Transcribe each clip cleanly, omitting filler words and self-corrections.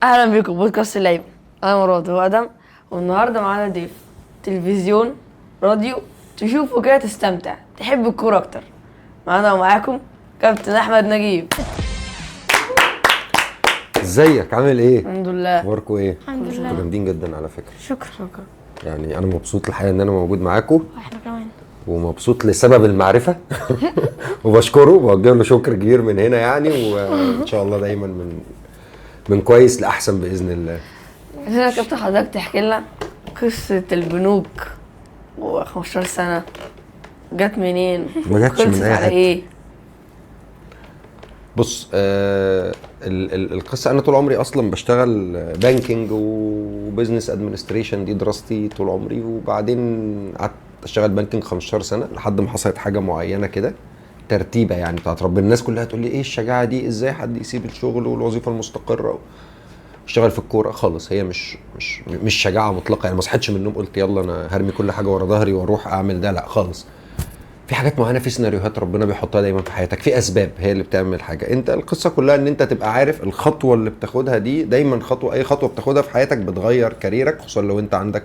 اهلا بكم بودكاست اللعيبه. انا مراد وادم، والنهارده معانا ضيف. تلفزيون، راديو، تشوفوا كده تستمتع، تحب الكوره اكتر. معانا ومعاكم كابتن احمد نجيب. ازيك؟ عامل ايه؟ الحمد لله. اخباركم ايه؟ الحمد انتوا لله. جامدين جدا على فكره. شكرا. يعني انا مبسوط الحقيقه ان انا موجود معاكم، واحنا كمان. ومبسوط لسبب المعرفه وبشكره، بوجه له شكر كبير من هنا يعني، وان شاء الله دايما من كويس لاحسن باذن الله. عايزين يا كابتن حضرتك تحكي لنا قصه البنوك و15 سنه جت منين؟ ما جاتش من خلصت أي على حتة. ايه؟ بص، القصه انا طول عمري اصلا بشتغل بانكينج وبزنس ادمنستريشن، دي دراستي طول عمري. وبعدين قعدت اشتغل بانكينج 15 سنه لحد ما حصلت حاجه معينه كده، ترتيبه يعني بتاعت ربنا. الناس كلها تقول لي ايه الشجاعه دي، ازاي حد يسيب الشغل والوظيفه المستقره واشتغل في الكوره؟ خالص، هي مش شجاعه مطلقه يعني. ما صحيتش من النوم قلت يلا انا هرمي كل حاجه ورا ظهري واروح اعمل ده، لا خالص. في حاجات معينه، في سيناريوهات ربنا بيحطها دايما في حياتك، في اسباب هي اللي بتعمل حاجه. انت القصه كلها ان انت تبقى عارف الخطوه اللي بتاخدها دي دايما خطوه، اي خطوه بتاخدها في حياتك بتغير كاريرك، خصوصا لو انت عندك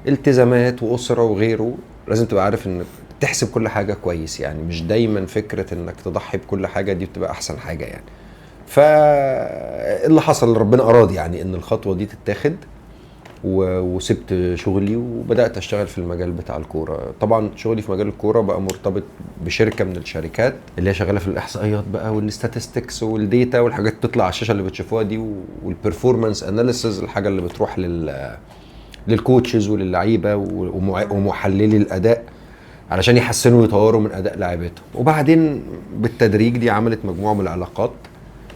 التزامات واسره وغيره. لازم تبقى عارف ان تحسب كل حاجه كويس يعني. مش دايما فكره انك تضحي بكل حاجه دي بتبقى احسن حاجه يعني. فاللي حصل ربنا اراد يعني ان الخطوه دي تتاخد، وسبت شغلي وبدات اشتغل في المجال بتاع الكوره. طبعا شغلي في مجال الكوره بقى مرتبط بشركه من الشركات اللي هي شغاله في الاحصائيات بقى والستاتستكس والديتا والحاجات بتطلع على الشاشه اللي بتشوفوها دي، والبرفورمانس اناليسز، الحاجه اللي بتروح للكوتشز وللعيبه ومحللي الاداء علشان يحسنوا ويطوروا من اداء لاعبتهم. وبعدين بالتدريج دي عملت مجموعه من العلاقات،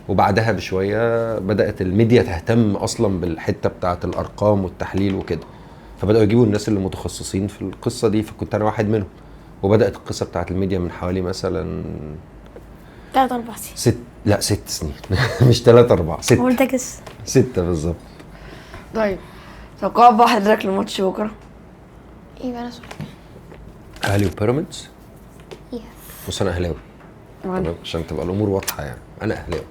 وبعدها بشويه بدات الميديا تهتم اصلا بالحته بتاعه الارقام والتحليل وكده، فبداوا يجيبوا الناس اللي متخصصين في القصه دي، فكنت انا واحد منهم. وبدات القصه بتاعه الميديا من حوالي مثلا 3-4 سنين. 6 سنين مش 3 4 6. قلت اكس 6 بالظبط. طيب توقع بقى حضرتك لماتش بكره. ايه انا سؤال. اهلي وبيراميدز. يس. بص انا اهلاوي وأنا. تمام، عشان تبقى الامور واضحه يعني. انا اهلاوي،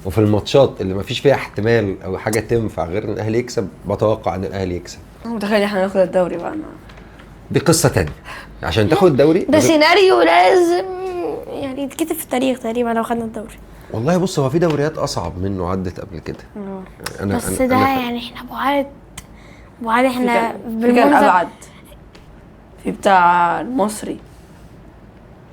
وفي الماتشات اللي ما فيش فيها احتمال او حاجه تنفع غير ان الاهلي يكسب بتوقع ان الاهلي يكسب. متخيل احنا ناخد الدوري بقى. دي قصه تانية. عشان تاخد الدوري ده سيناريو لازم يعني يتكتب في التاريخ تقريبا لو خدنا الدوري. والله بص، هو في دوريات اصعب منه عدت قبل كده. بس ده يعني احنا بعاد احنا في كان ابعد، في بتاع المصري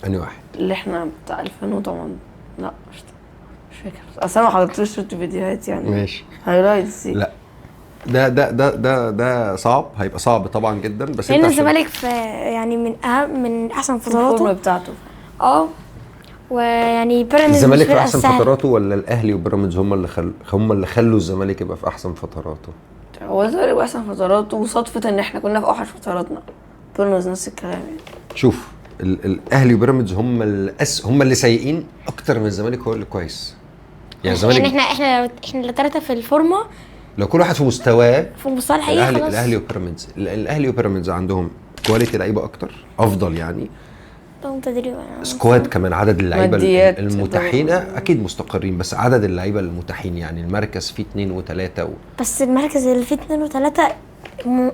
انهي واحد؟ اللي احنا بتاع 2008. لا مش فاكر، اصل انا ما حضرتوش، شفت فيديوهات يعني. ماشي. هايلايتس. لا ده صعب، هيبقى صعب طبعا جدا. بس لان انت الزمالك في يعني من احسن الفورمه فتراته. بتاعته. ويعني بيراميدز الزمالك في احسن فتراته ولا الاهلي وبيراميدز هم اللي خلوا الزمالك يبقى في احسن فتراته؟ هو الزمالك احسن فتراته، وصدفه ان احنا كنا في اوحش فتراتنا. بيراميدز نفس الكلام يعني. شوف، الاهلي وبيراميدز هم اللي سيئين اكتر من الزمالك هو اللي كويس يعني. الزمالك يعني احنا الثلاثه في الفورمه لو كل واحد في مستواه، في مستوى الحقيقي خلاص. الاهلي وبيراميدز عندهم كواليتي لعيبه اكتر، افضل يعني. تدريب سكواد كمان، عدد اللعيبه ماديات المتاحين اكيد مستقرين، بس عدد اللعيبه المتاحين يعني المركز فيه 2 و3 بس المركز اللي فيه 2 و3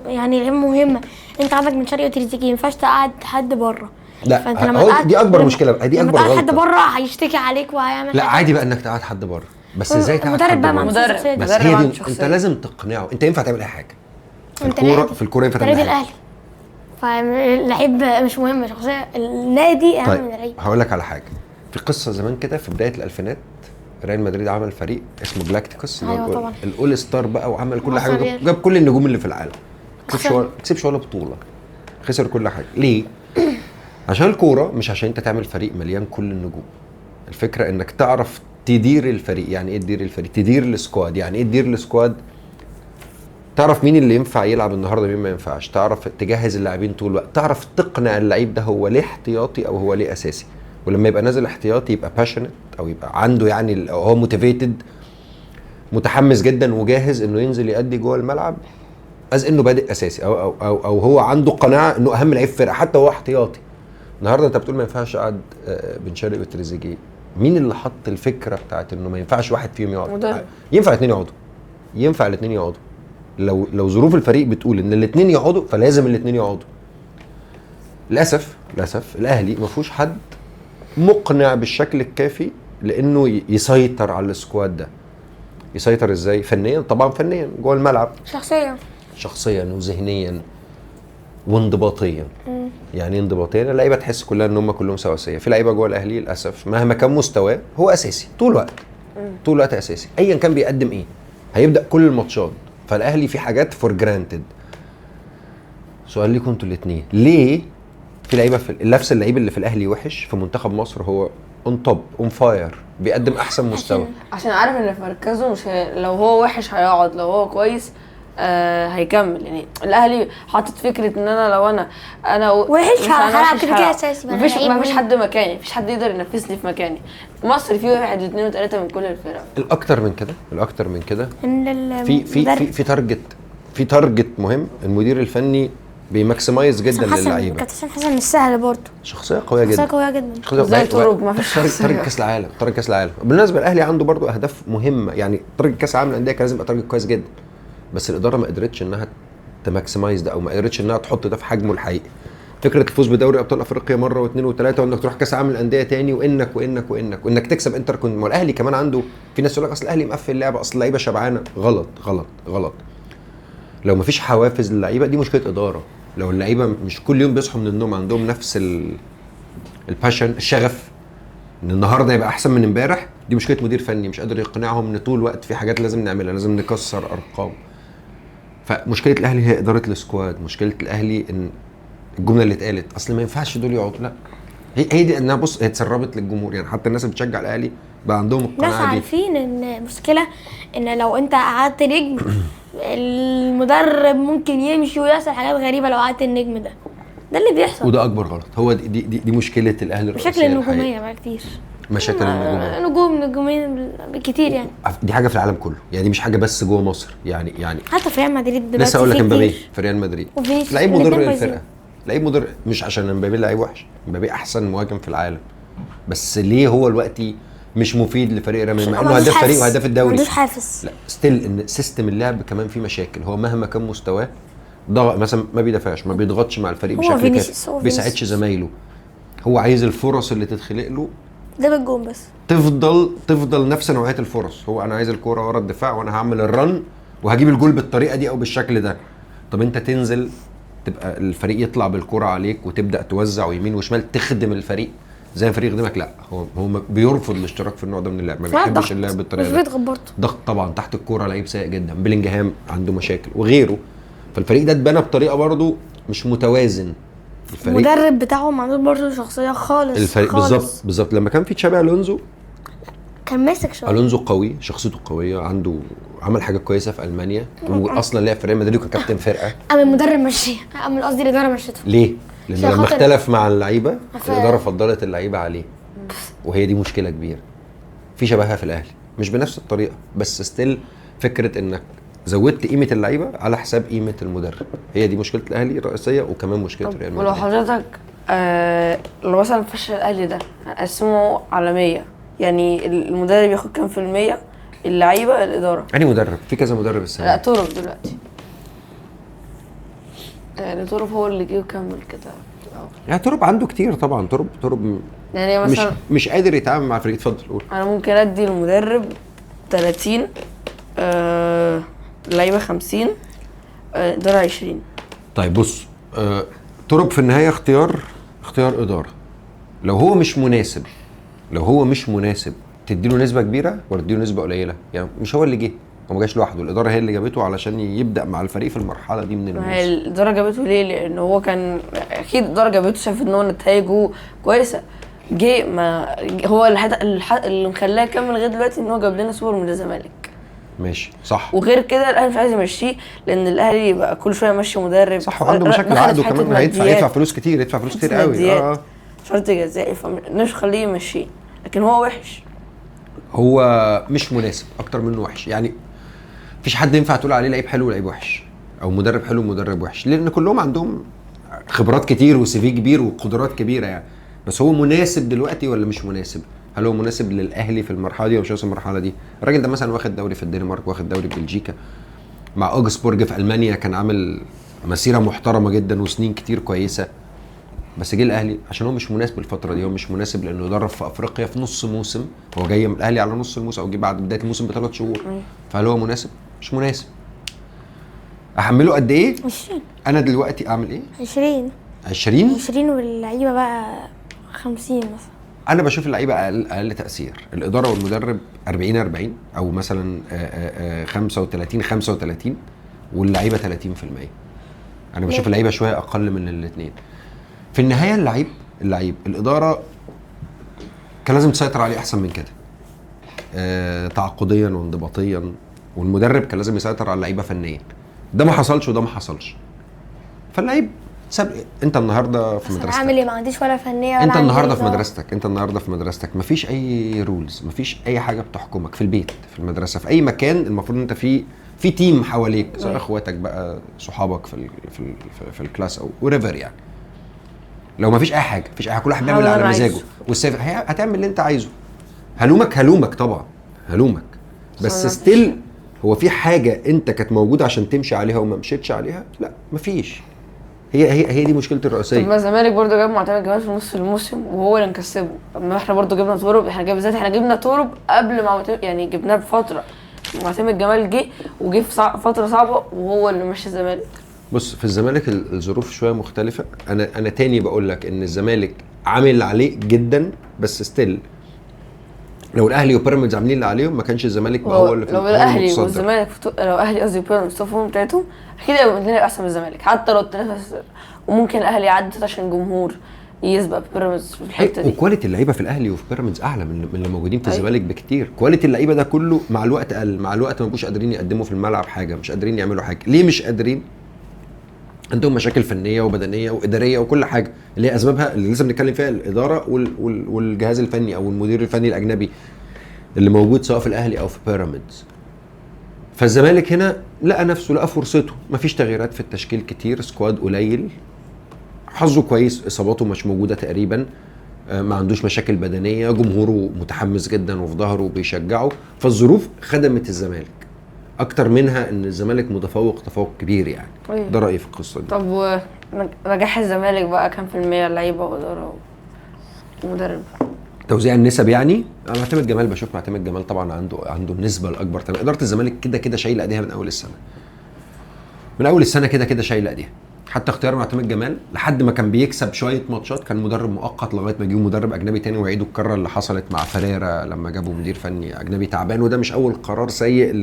يعني لعيبه مهمه. انت عندك بن شرقي وتريزيجيه، ما ينفعش تقعد حد بره. لا دي اكبر مشكله بقى، دي اكبر غلطه. حد بره هيشتكي عليك وهيعمل لا عادي بقى انك تقعد حد بره، بس ازاي تقعد حد بره؟ مدرب بس هي دي انت لازم تقنعه. انت ينفع تعمل اي حاجه في الكوره ينفع تعمل اي حاجه. فاللعيب مش مهم، شخصيه النادي اهم من اللعيب. هقول لك على حاجه. في قصه زمان كده في بدايه الالفينات، ريال مدريد عمل فريق اسمه جلاكتيكوس، أيوة الاول ستار بقى، وعمل كل حاجه، جاب كل النجوم اللي في العالم. كسبش ولا بطوله، خسر كل حاجه. ليه؟ عشان الكوره، مش عشان انت تعمل فريق مليان كل النجوم. الفكره انك تعرف تدير الفريق. يعني ايه تدير الفريق؟ تدير السكواد. يعني ايه تدير السكواد؟ تعرف مين اللي ينفع يلعب النهارده مين ما ينفعش، تعرف تجهز اللاعبين طول الوقت، تعرف تقنع اللعيب ده هو ليه احتياطي او هو ليه اساسي. ولما يبقى نازل احتياطي يبقى باشنت، او يبقى عنده يعني هو موتيفيتد، متحمس جدا وجاهز انه ينزل يأدي جوه الملعب از انه بادئ اساسي، او هو عنده قناعه انه اهم لعيب فرقه حتى هو احتياطي. النهارده انت بتقول ما ينفعش اقعد بن شرقي وتريزيجيه، مين اللي حط الفكره بتاعت انه ما ينفعش واحد فيهم يقعد؟ مدرب. ينفع الاثنين يقعدوا، ينفع الاثنين يقعدوا. لو ظروف الفريق بتقول ان الاثنين يقعدوا فلازم الاثنين يقعدوا. للاسف الاهلي ما فيهوش حد مقنع بالشكل الكافي لانه يسيطر على السكواد ده. يسيطر ازاي؟ فنيا طبعا، فنيا جوه الملعب، شخصيا وذهنيا وانضباطيا. يعني انضباطيا اللعيبه تحس كلها ان هم كلهم سواسيه. في لعيبه جوه الاهلي للاسف مهما كان مستواه هو اساسي طول الوقت، طول الوقت اساسي ايا كان بيقدم ايه، هيبدا كل الماتشات. فالاهلي في حاجات فور جرانتد. سؤال ليكم انتوا الاثنين، ليه في لعيبه في نفس اللعيب اللي في الاهلي وحش في منتخب مصر هو اون توب اون فاير بيقدم احسن مستوى؟ عشان عارف ان في مركزه مش لو هو وحش هيقعد، لو هو كويس هيكمل. يعني الاهلي حاطط فكره ان انا لو انا وحش هلعب كده هلعب. اساسي. مفيش حد مكاني، مفيش حد يقدر ينافسني في مكاني. في مصر في واحد واثنين وثلاثه من كل الفرق. الاكتر من كده ان في تارجت مهم. المدير الفني بيماكسمايز جدا للعيبه. كابتن حسن مش سهل برضه، شخصيه قويه جدا، شخصيه قويه جدا. زي طرق ما فيش تارجت كاس العالم. بالنسبه للاهلي عنده برضه اهداف مهمه. يعني تارجت كاس العالم للانديه كان لازم يبقى تارجت كويس جدا، بس الاداره ما قدرتش انها تماكسمايز ده، او ما قدرتش انها تحط ده في حجمه الحقيقي. فكره الفوز بدوري ابطال افريقيا مره واثنين وثلاثه، وانك تروح كاس العالم للانديه تاني، وانك تكسب انتر كنت. والاهلي كمان عنده، في ناس يقول لك اصل الاهلي مقفل اللعبه، اصل اللعيبه شبعانه. غلط. لو ما فيش حوافز للعيبه دي مشكله اداره. لو اللعيبه مش كل يوم بيصحوا من النوم عندهم نفس الباشن، الشغف ان النهارده يبقى احسن من امبارح، دي مشكله مدير فني مش قادر يقنعهم ان طول الوقت في حاجات لازم نعملها، لازم نكسر ارقام. فمشكله الاهلي هي اداره السكواد. مشكله الاهلي ان الجمله اللي اتقالت اصل ما ينفعش دول يقعدوا، لا هي دي انها بص هي اتسربت للجمهور. يعني حتى الناس اللي بتشجع الاهلي بقى عندهم ناس القناعه دي. عارفين ان المشكله ان لو انت قعدت نجم المدرب ممكن يمشي ويحصل حاجات غريبه لو قعدت النجم ده اللي بيحصل. وده اكبر غلط. هو دي مشكله الاهلي الرئيسيه. مشاكل النجوميه بقى كتير، مشاكل نجومين كتير يعني. دي حاجه في العالم كله، يعني دي مش حاجه بس جوه مصر. يعني حتى في ريال مدريد دلوقتي لسه اقول لك في امبابي كتير. في ريال مدريد وفينيسيوس لعيب مضر الاتنين للفرقه، لعيب مضر. مش عشان امبابي لعيب وحش، امبابي احسن مهاجم في العالم، بس ليه هو دلوقتي مش مفيد لفريق ريال مدريد مع انه هداف فريق وهداف الدوري؟ ما عندوش حافز. لا ستيل ان سيستم اللعب كمان فيه مشاكل. هو مهما كان مستواه ضغط مثلا، ما بيدافعش، ما بيضغطش مع الفريق بشكل كافي، ما بيساعدش زمايله. هو عايز الفرص اللي تتخلق له ده بالجون بس تفضل نفس نوعيه الفرص. هو انا عايز الكوره ورا الدفاع وانا هعمل الرن وهجيب الجول بالطريقه دي او بالشكل ده. طب انت تنزل تبقى الفريق يطلع بالكوره عليك وتبدا توزع يمين وشمال تخدم الفريق زي ما الفريق يخدمك، لا هو بيرفض الاشتراك في النوع ده من اللعب، ما بيحبش اللعب بالطريقه دي. ضغط طبعا تحت الكوره، لعيب سيء جدا. بيلينجهام عنده مشاكل وغيره. فالفريق ده اتبنى بطريقه برضو مش متوازن. المدرب بتاعهم عنده برضه شخصيه خالص. الفريق بالظبط لما كان في تشابي الونزو كان ماسك شويه. الونزو قوي، شخصيته قويه، عمل حاجه كويسه في المانيا، واصلا لعب في ريال مدريد وكان كابتن فرقه. اما المدرب مشيه، قصدي الاداره مشيته. ليه؟ لان لما اختلف مع اللعيبه الاداره فضلت اللعيبه عليه، وهي دي مشكله كبيره. في شبهها في الاهلي مش بنفس الطريقه، بس ستيل فكره انك زودت قيمه اللعيبه على حساب قيمه المدرب، هي دي مشكله الاهلي الرئيسيه وكمان مشكله ريال مدريد. ولو حضرتك لو مثلا فشل الاهلي ده هنقسمه على 100، يعني المدرب ياخد كام في المية؟ اللعيبه، الاداره. يعني مدرب في كذا مدرب السنه. لا تورب دلوقتي، يعني تورب هو اللي جه وكمل كده. يعني تورب عنده كتير طبعا. تورب يعني مثلا مش قادر يتعامل مع الفريق. اتفضل قول. انا ممكن ادي المدرب 30، اللعيبه 50، اداره 20. طيب بص، تورب في النهايه اختيار اداره. لو هو مش مناسب تديله نسبه كبيره ولا تديله نسبه قليله؟ يعني مش هو اللي جه، هو ما جاش لوحده، الاداره هي اللي جابته علشان يبدا مع الفريق في المرحله دي من الموسم. الاداره جابته ليه؟ لان هو كان اكيد الاداره جابته شافت ان هو نتائجه كويسه، جه ما هو اللي مخلاه يكمل لغايه دلوقتي ان هو جاب لنا سوبر من الزمالك. ماشي صح. وغير كده الاهلي مش عايز يمشيه لان الاهلي بقى كل شويه ماشي مدرب صح، وعنده مشاكل عقده كمان، هيدفع فلوس كتير، قوي. شرط جزائي، فمش خليه يمشيه، لكن هو وحش. هو مش مناسب اكتر منه وحش. يعني مفيش حد ينفع تقول عليه لعيب حلو ولعيب وحش، او مدرب حلو ومدرب وحش، لان كلهم عندهم خبرات كتير وسي في كبير وقدرات كبيره يعني. بس هو مناسب دلوقتي ولا مش مناسب؟ هل هو مناسب للاهلي في المرحله دي ولا مش في المرحله دي؟ الراجل ده مثلا واخد دوري في الدنمارك، واخد دوري في بلجيكا، مع اوجسبورج في المانيا كان عامل مسيره محترمه جدا وسنين كتير كويسه، بس جه الاهلي عشان هو مش مناسب الفتره دي. هو مش مناسب لانه يدرب في افريقيا في نص موسم، هو جاي من الاهلي على نص الموسم او جه بعد بدايه الموسم ب3 شهور. فهل هو مناسب؟ مش مناسب. احمله قد ايه؟ 20. انا دلوقتي اعمل ايه؟ 20 20 واللعيبه بقى 50 مثلا. انا بشوف اللعيبه اقل تاثير، الاداره والمدرب 40 او مثلا 35 واللعيبه 30%. انا بشوف اللعيبه شويه اقل من الاثنين. في النهايه اللعيب الاداره كان لازم تسيطر عليه احسن من كده تعاقديا وانضباطيا، والمدرب كان لازم يسيطر على اللعيبه فنيا. ده ما حصلش وده ما حصلش. فاللعيب انت النهارده في مدرستك عامل ايه؟ ما عنديش ولا فنيه ولا انت النهارده في إيه؟ مدرستك انت النهارده في مدرستك مفيش اي رولز، مفيش اي حاجه بتحكمك. في البيت، في المدرسه، في اي مكان المفروض ان انت في تيم حواليك، سواء اخواتك بقى، صحابك في الكلاس او وريفر يعني. لو مفيش اي حاجه، مفيش اي حاجه، كل واحد بيعمل على مزاجه والسيف هتعمل اللي انت عايزه. هلومك طبعا، هلومك، بس ستيل هو في حاجه انت كانت موجوده عشان تمشي عليها وما مشيتش عليها؟ لا مفيش. هي دي مشكلة الرئيسية. طب ما الزمالك برضه جاب معتمد جمال في نص الموسم وهو اللي مكسبه. اما احنا برضه جبنا تورب، احنا جبنا تورب قبل ما يعني جبناه بفترة. معتمد جمال جه وجه في فترة صعبة وهو اللي مشي الزمالك. بص، في الزمالك الظروف شوية مختلفة. انا تاني بقول لك ان الزمالك عامل عليه جدا، بس ستيل لو الاهلي وبيراميدز عاملين اللي عليهم ما كانش الزمالك بقى هو اللي في لو الاهلي والزمالك لو الاهلي قصدي بيراميدز في الفورم بتاعتهم اكيد هيبقى الدنيا احسن من الزمالك، حتى لو التنافس. وممكن الاهلي يعدي عشان جمهور يسبق بيراميدز في الحته دي. وكواليتي اللعيبه في الاهلي وفي بيراميدز اعلى من اللي موجودين في الزمالك بكتير. كواليتي اللعيبه ده كله مع الوقت قل، مع الوقت ما بقوش قادرين يقدموا في الملعب حاجه، مش قادرين يعملوا حاجه. ليه مش قادرين؟ عندهم مشاكل فنيه وبدنيه واداريه وكل حاجه، اللي هي اسبابها اللي لسه بنتكلم فيها الاداره والجهاز الفني او المدير الفني الاجنبي اللي موجود سواء في الاهلي او في بيراميدز. فالزمالك هنا لقى نفسه، لقى فرصته، مفيش تغييرات في التشكيل كتير، سكواد قليل، حظه كويس، اصاباته مش موجوده تقريبا، ما عندوش مشاكل بدنيه، جمهوره متحمس جدا وفي ظهره وبيشجعه. فالظروف خدمت الزمالك اكتر منها ان الزمالك متفوق تفوق كبير يعني. ده رايي في القصه دي. طب نجاح الزمالك بقى كام في المية؟ اللعيبه واداره ومدرب. توزيع النسب يعني، انا معتمد جمال بشوف معتمد جمال طبعا عنده النسبه الاكبر. اداره الزمالك كده شايله ايديها من اول السنه، من اول السنه كده شايله ايديها. حتى اختيار معتمد جمال لحد ما كان بيكسب شويه ماتشات كان مدرب مؤقت لغايه ما يجيبوا مدرب اجنبي تاني ويعيدوا الكره اللي حصلت مع فريرا لما جابوا مدير فني اجنبي تعبان. وده مش اول قرار سيء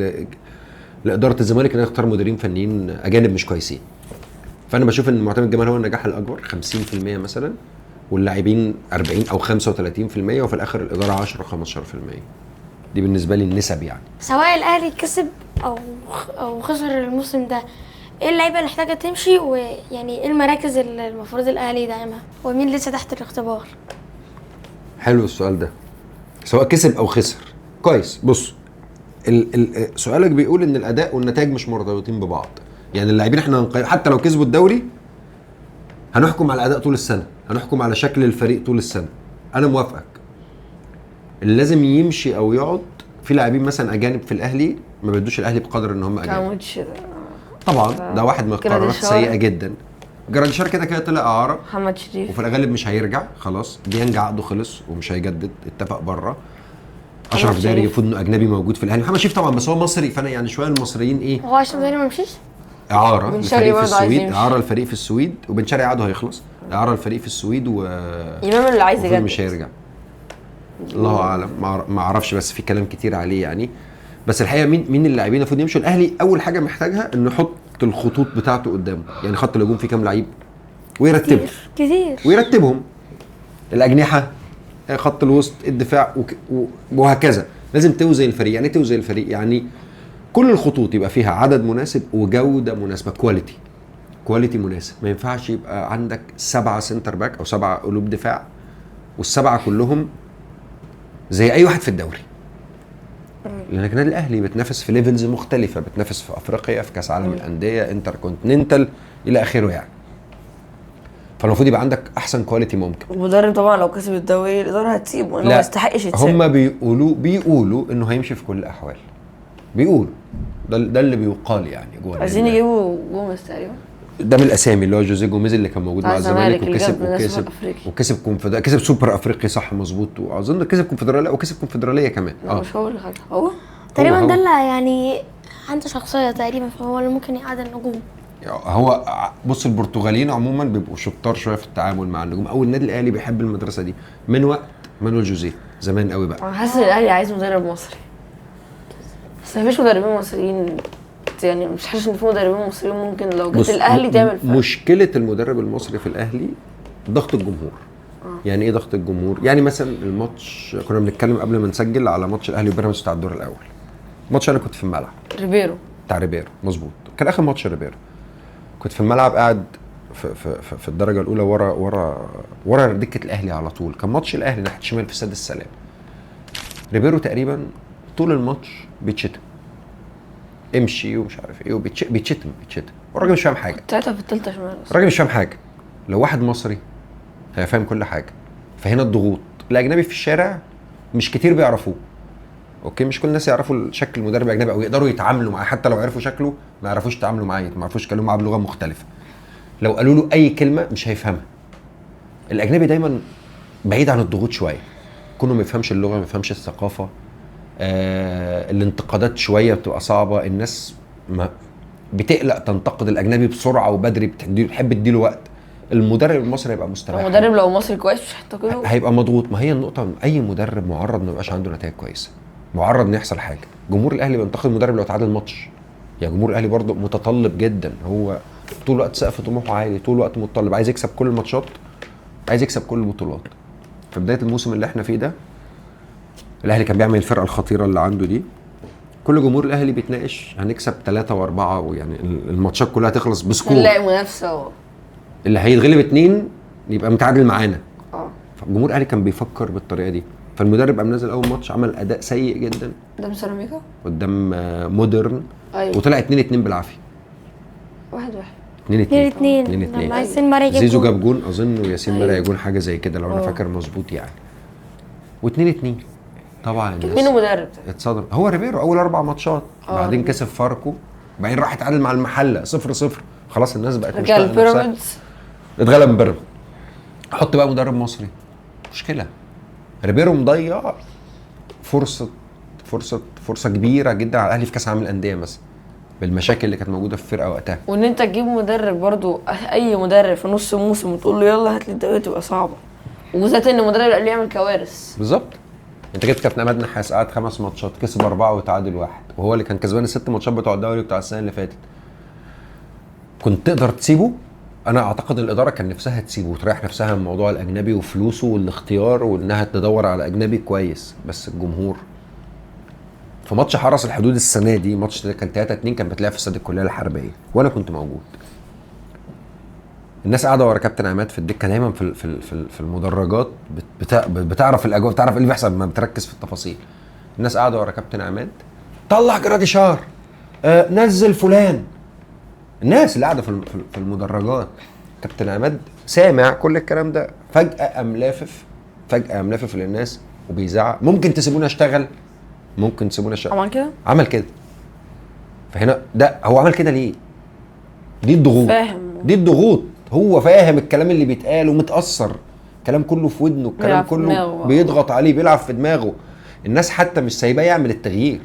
لاداره الزمالك انها تختار مديرين فنيين اجانب مش كويسين. فانا بشوف ان معتمد جمال هو النجاح الاكبر 50% مثلا، واللاعبين 40 او 35%، وفي الاخر الاداره 10 15%. دي بالنسبه لي النسب يعني. سواء الاهلي كسب او خسر الموسم ده، ايه اللعيبه اللي محتاجه تمشي؟ ويعني ايه المراكز اللي المفروض الاهلي يدعمها؟ ومين لسه تحت الاختبار؟ حلو السؤال ده. سواء كسب او خسر، كويس. بص، سؤالك بيقول ان الاداء والنتائج مش مرتبطين ببعض. يعني اللاعبين احنا حتى لو كسبوا الدوري هنحكم على الاداء طول السنه، هنحكم على شكل الفريق طول السنه. انا موافقك. اللي لازم يمشي او يقعد في لاعبين مثلا اجانب في الاهلي ما بيدوش الاهلي بقدر ان هم اجانب. طبعا ده واحد من القرارات سيئه جدا. جراديشار كده طلع اعاره، محمد شريف، وفي الغالب مش هيرجع خلاص. ديانج عقده خلص ومش هيجدد، اتفق بره. اشرف داري المفروض انه اجنبي موجود في الاهلي. محمد شريف طبعا بس هو مصري، فانا يعني شويه المصريين ايه، هو اشرف داري ما مشيش، اعاره الفريق في السويد، اعاره الفريق في السويد، وبن شرقي عقده هيخلص، اعاره الفريق في السويد، و امام اللي عايز يجدد مش هيرجع. الله اعلم، ما اعرفش، بس في كلام كتير عليه يعني. بس الحقيقه مين اللاعبين المفروض يمشوا؟ الاهلي اول حاجه محتاجها انه يحط الخطوط بتاعته قدامه. يعني خط الهجوم فيه كام لعيب ويرتبهم كتير ويرتبهم، الاجنحه، خط الوسط، الدفاع، وهكذا. لازم توزن الفريق. يعني توزن الفريق يعني كل الخطوط يبقى فيها عدد مناسب وجوده مناسبه، كواليتي مناسب. ما ينفعش يبقى عندك 7 سنتر باك او 7 قلوب دفاع والسبعه كلهم زي اي واحد في الدوري. لانك النادي الاهلي بتنافس في ليفلز مختلفه، بتنافس في افريقيا، في كاس عالم الانديه، انتر كونتيننتال الى اخره يعني. فالمفروض يبقى عندك احسن كواليتي ممكن. المدرب طبعا لو كسب الدوري الاداره هتسيبه انه ما يستحقش يتساب. هم بيقولوا انه هيمشي في كل الاحوال، بيقولوا ده اللي بيقال يعني جوه. عايزين يجيبوا جوميز تقريبا، ده من الاسامي اللي هو جوزيه جوميز اللي كان موجود مع الزمالك وكسب كسب سوبر افريقي صح مظبوط، واظن كسب كونفدراليه وكسب كونفدراليه كمان. مش هو اللي خدها هو تقريبا، ده اللي يعني عنده شخصيه تقريبا، فهو اللي ممكن يعادل النجوم. هو بص البرتغاليين عموما بيبقوا شطار شويه في التعامل مع النجوم، او النادي الاهلي بيحب المدرسه دي من وقت مانويل جوزيه زمان قوي بقى. انا حاسس الاهلي عايز مدرب مصري، بس مفيش مدربين مصريين يعني، مش حاسس ان في مدربين مصريين ممكن لو جت الاهلي تعمل فرق. مشكله المدرب المصري في الاهلي ضغط الجمهور. يعني ايه ضغط الجمهور؟ يعني مثلا الماتش كنا بنتكلم قبل ما نسجل على ماتش الاهلي وبيراميدز بتاع الدور الاول، ماتش انا كنت في الملعب بتاع ريبيرو مظبوط، كان اخر ماتش ريبيرو، كنت في الملعب قاعد في الدرجه الاولى ورا دكه الاهلي على طول، كان ماتش الاهلي ناحيه الشمال في استاد السلام. ريبيرو تقريبا طول الماتش بيتشتم، امشي ومش عارف ايه، بيتشتم والراجل مش فاهم حاجه. ساعتها في الثالثه شمال الراجل مش فاهم حاجه. لو واحد مصري هيفهم كل حاجه. فهنا الضغوط، الاجنبي في الشارع مش كتير بيعرفوه، اوكي، مش كل الناس يعرفوا شكل المدرب الاجنبي او يقدروا يتعاملوا معاه، حتى لو عرفوا شكله ما يعرفوش يتعاملوا معاه، ما يعرفوش يتكلموا معاه بلغه مختلفه، لو قالوا له اي كلمه مش هيفهمها. الاجنبي دايما بعيد عن الضغوط شويه، كونه ما يفهمش اللغه، ما يفهمش الثقافه، الانتقادات شويه بتبقى صعبه، الناس ما بتقلق تنتقد الاجنبي بسرعه وبدري، بتحب تديله وقت. المدرب المصري هيبقى مستريح، المدرب لو مصري كويس مش هينتقده، هيبقى مضغوط. ما هي النقطه، اي مدرب معرض ما يبقاش عنده نتائج كويسه، معرض ان يحصل حاجه. جمهور الاهلي بينتقد المدرب لو تعادل ماتش، يعني جمهور الاهلي برضه متطلب جدا، هو طول الوقت سقف طموحه عالي، طول الوقت متطلب، عايز يكسب كل الماتشات، عايز يكسب كل البطولات. في بدايه الموسم اللي احنا فيه ده الاهلي كان بيعمل الفرقه الخطيره اللي عنده دي، كل جمهور الاهلي بيتناقش هنكسب 3 و4، ويعني الماتشات كلها هتخلص بسكور، نلاقي منافسه، اللي هيتغلب 2 يبقى متعادل معانا. فالجمهور الاهلي كان بيفكر بالطريقه دي. فالمدرب قام نازل اول ماتش عمل اداء سيء جدا قدام سيراميكا، قدام مودرن، أيوة. وطلع 2-2 بالعافيه، 1-1 2-2 لما ياسين مرعي زيزو جاب جون اظن، وياسين مرعي جون حاجه زي كده لو انا أوه. فاكر مظبوط يعني. و2-2 طبعا مين المدرب؟ اتصدر هو ريبيرو اول 4 ماتشات، بعدين كسب فاركو، بعدين راح اتعادل مع المحله 0-0، خلاص الناس بقت رجع البيراميدز، اتغلب من بيراميدز. حط بقى مدرب مصري، مشكله. ريبيرو مضيع فرصه كبيره جدا على الاهلي في كاس العالم للانديه مثلا، بالمشاكل اللي كانت موجوده في الفرقه وقتها. وان انت تجيب مدرب برضو، اي مدرب في نص الموسم وتقول له يلا هات لي الدوري تبقى صعبه، وبالذات ان المدرب اللي يعمل كوارث. بالظبط. انت جبت كابتن عماد نحاس قعد 5 ماتشات كسب 4 وتعادل 1، وهو اللي كان كسبان ال6 ماتشات بتوع الدوري بتاع السنه اللي فاتت. كنت تقدر تسيبه؟ انا اعتقد الاداره كان نفسها تسيبه وتريح نفسها من موضوع الاجنبي وفلوسه والاختيار وانها تدور على اجنبي كويس، بس الجمهور في ماتش حرس الحدود السنه دي، ماتش كان 3-2 كان بتلعب في استاد الكليه الحربيه وانا كنت موجود. الناس قاعده ورا كابتن عماد في الدكه دايما في المدرجات، بتعرف الاجواء، بتعرف ايه اللي بيحصل، ما بتركز في التفاصيل. الناس قاعده ورا كابتن عماد، طلع جراديشار، نزل فلان. الناس اللي قاعده في المدرجات، كابتن عماد سامع كل الكلام ده، فجاه قام لافف للناس وبيزعق، ممكن تسيبوني اشتغل، ممكن تسيبوني اشتغل. عمل كده. فهنا ده هو عمل كده ليه؟ دي الضغوط، هو فاهم الكلام اللي بيتقال ومتاثر، الكلام كله في ودنه، الكلام كله بيضغط عليه، بيلعب في دماغه. الناس حتى مش سايباه يعمل التغيير،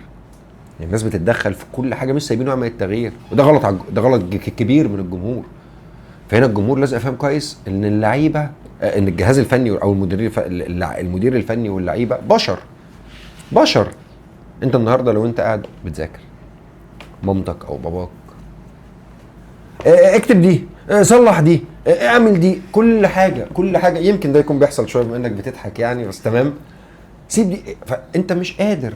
الناس بتتدخل في كل حاجه، مش سايبينه يعمل التغيير، وده غلط، ده غلط كبير من الجمهور. فهنا الجمهور لازم يفهم كويس ان اللعيبه، ان الجهاز الفني او المدير الفني واللعيبه بشر. انت النهارده لو انت قاعد بتذاكر، مامتك او باباك اكتب دي، صلح دي، اعمل دي، كل حاجه يمكن ده يكون بيحصل شويه بما انك بتضحك يعني، بس تمام، سيب دي. فانت مش قادر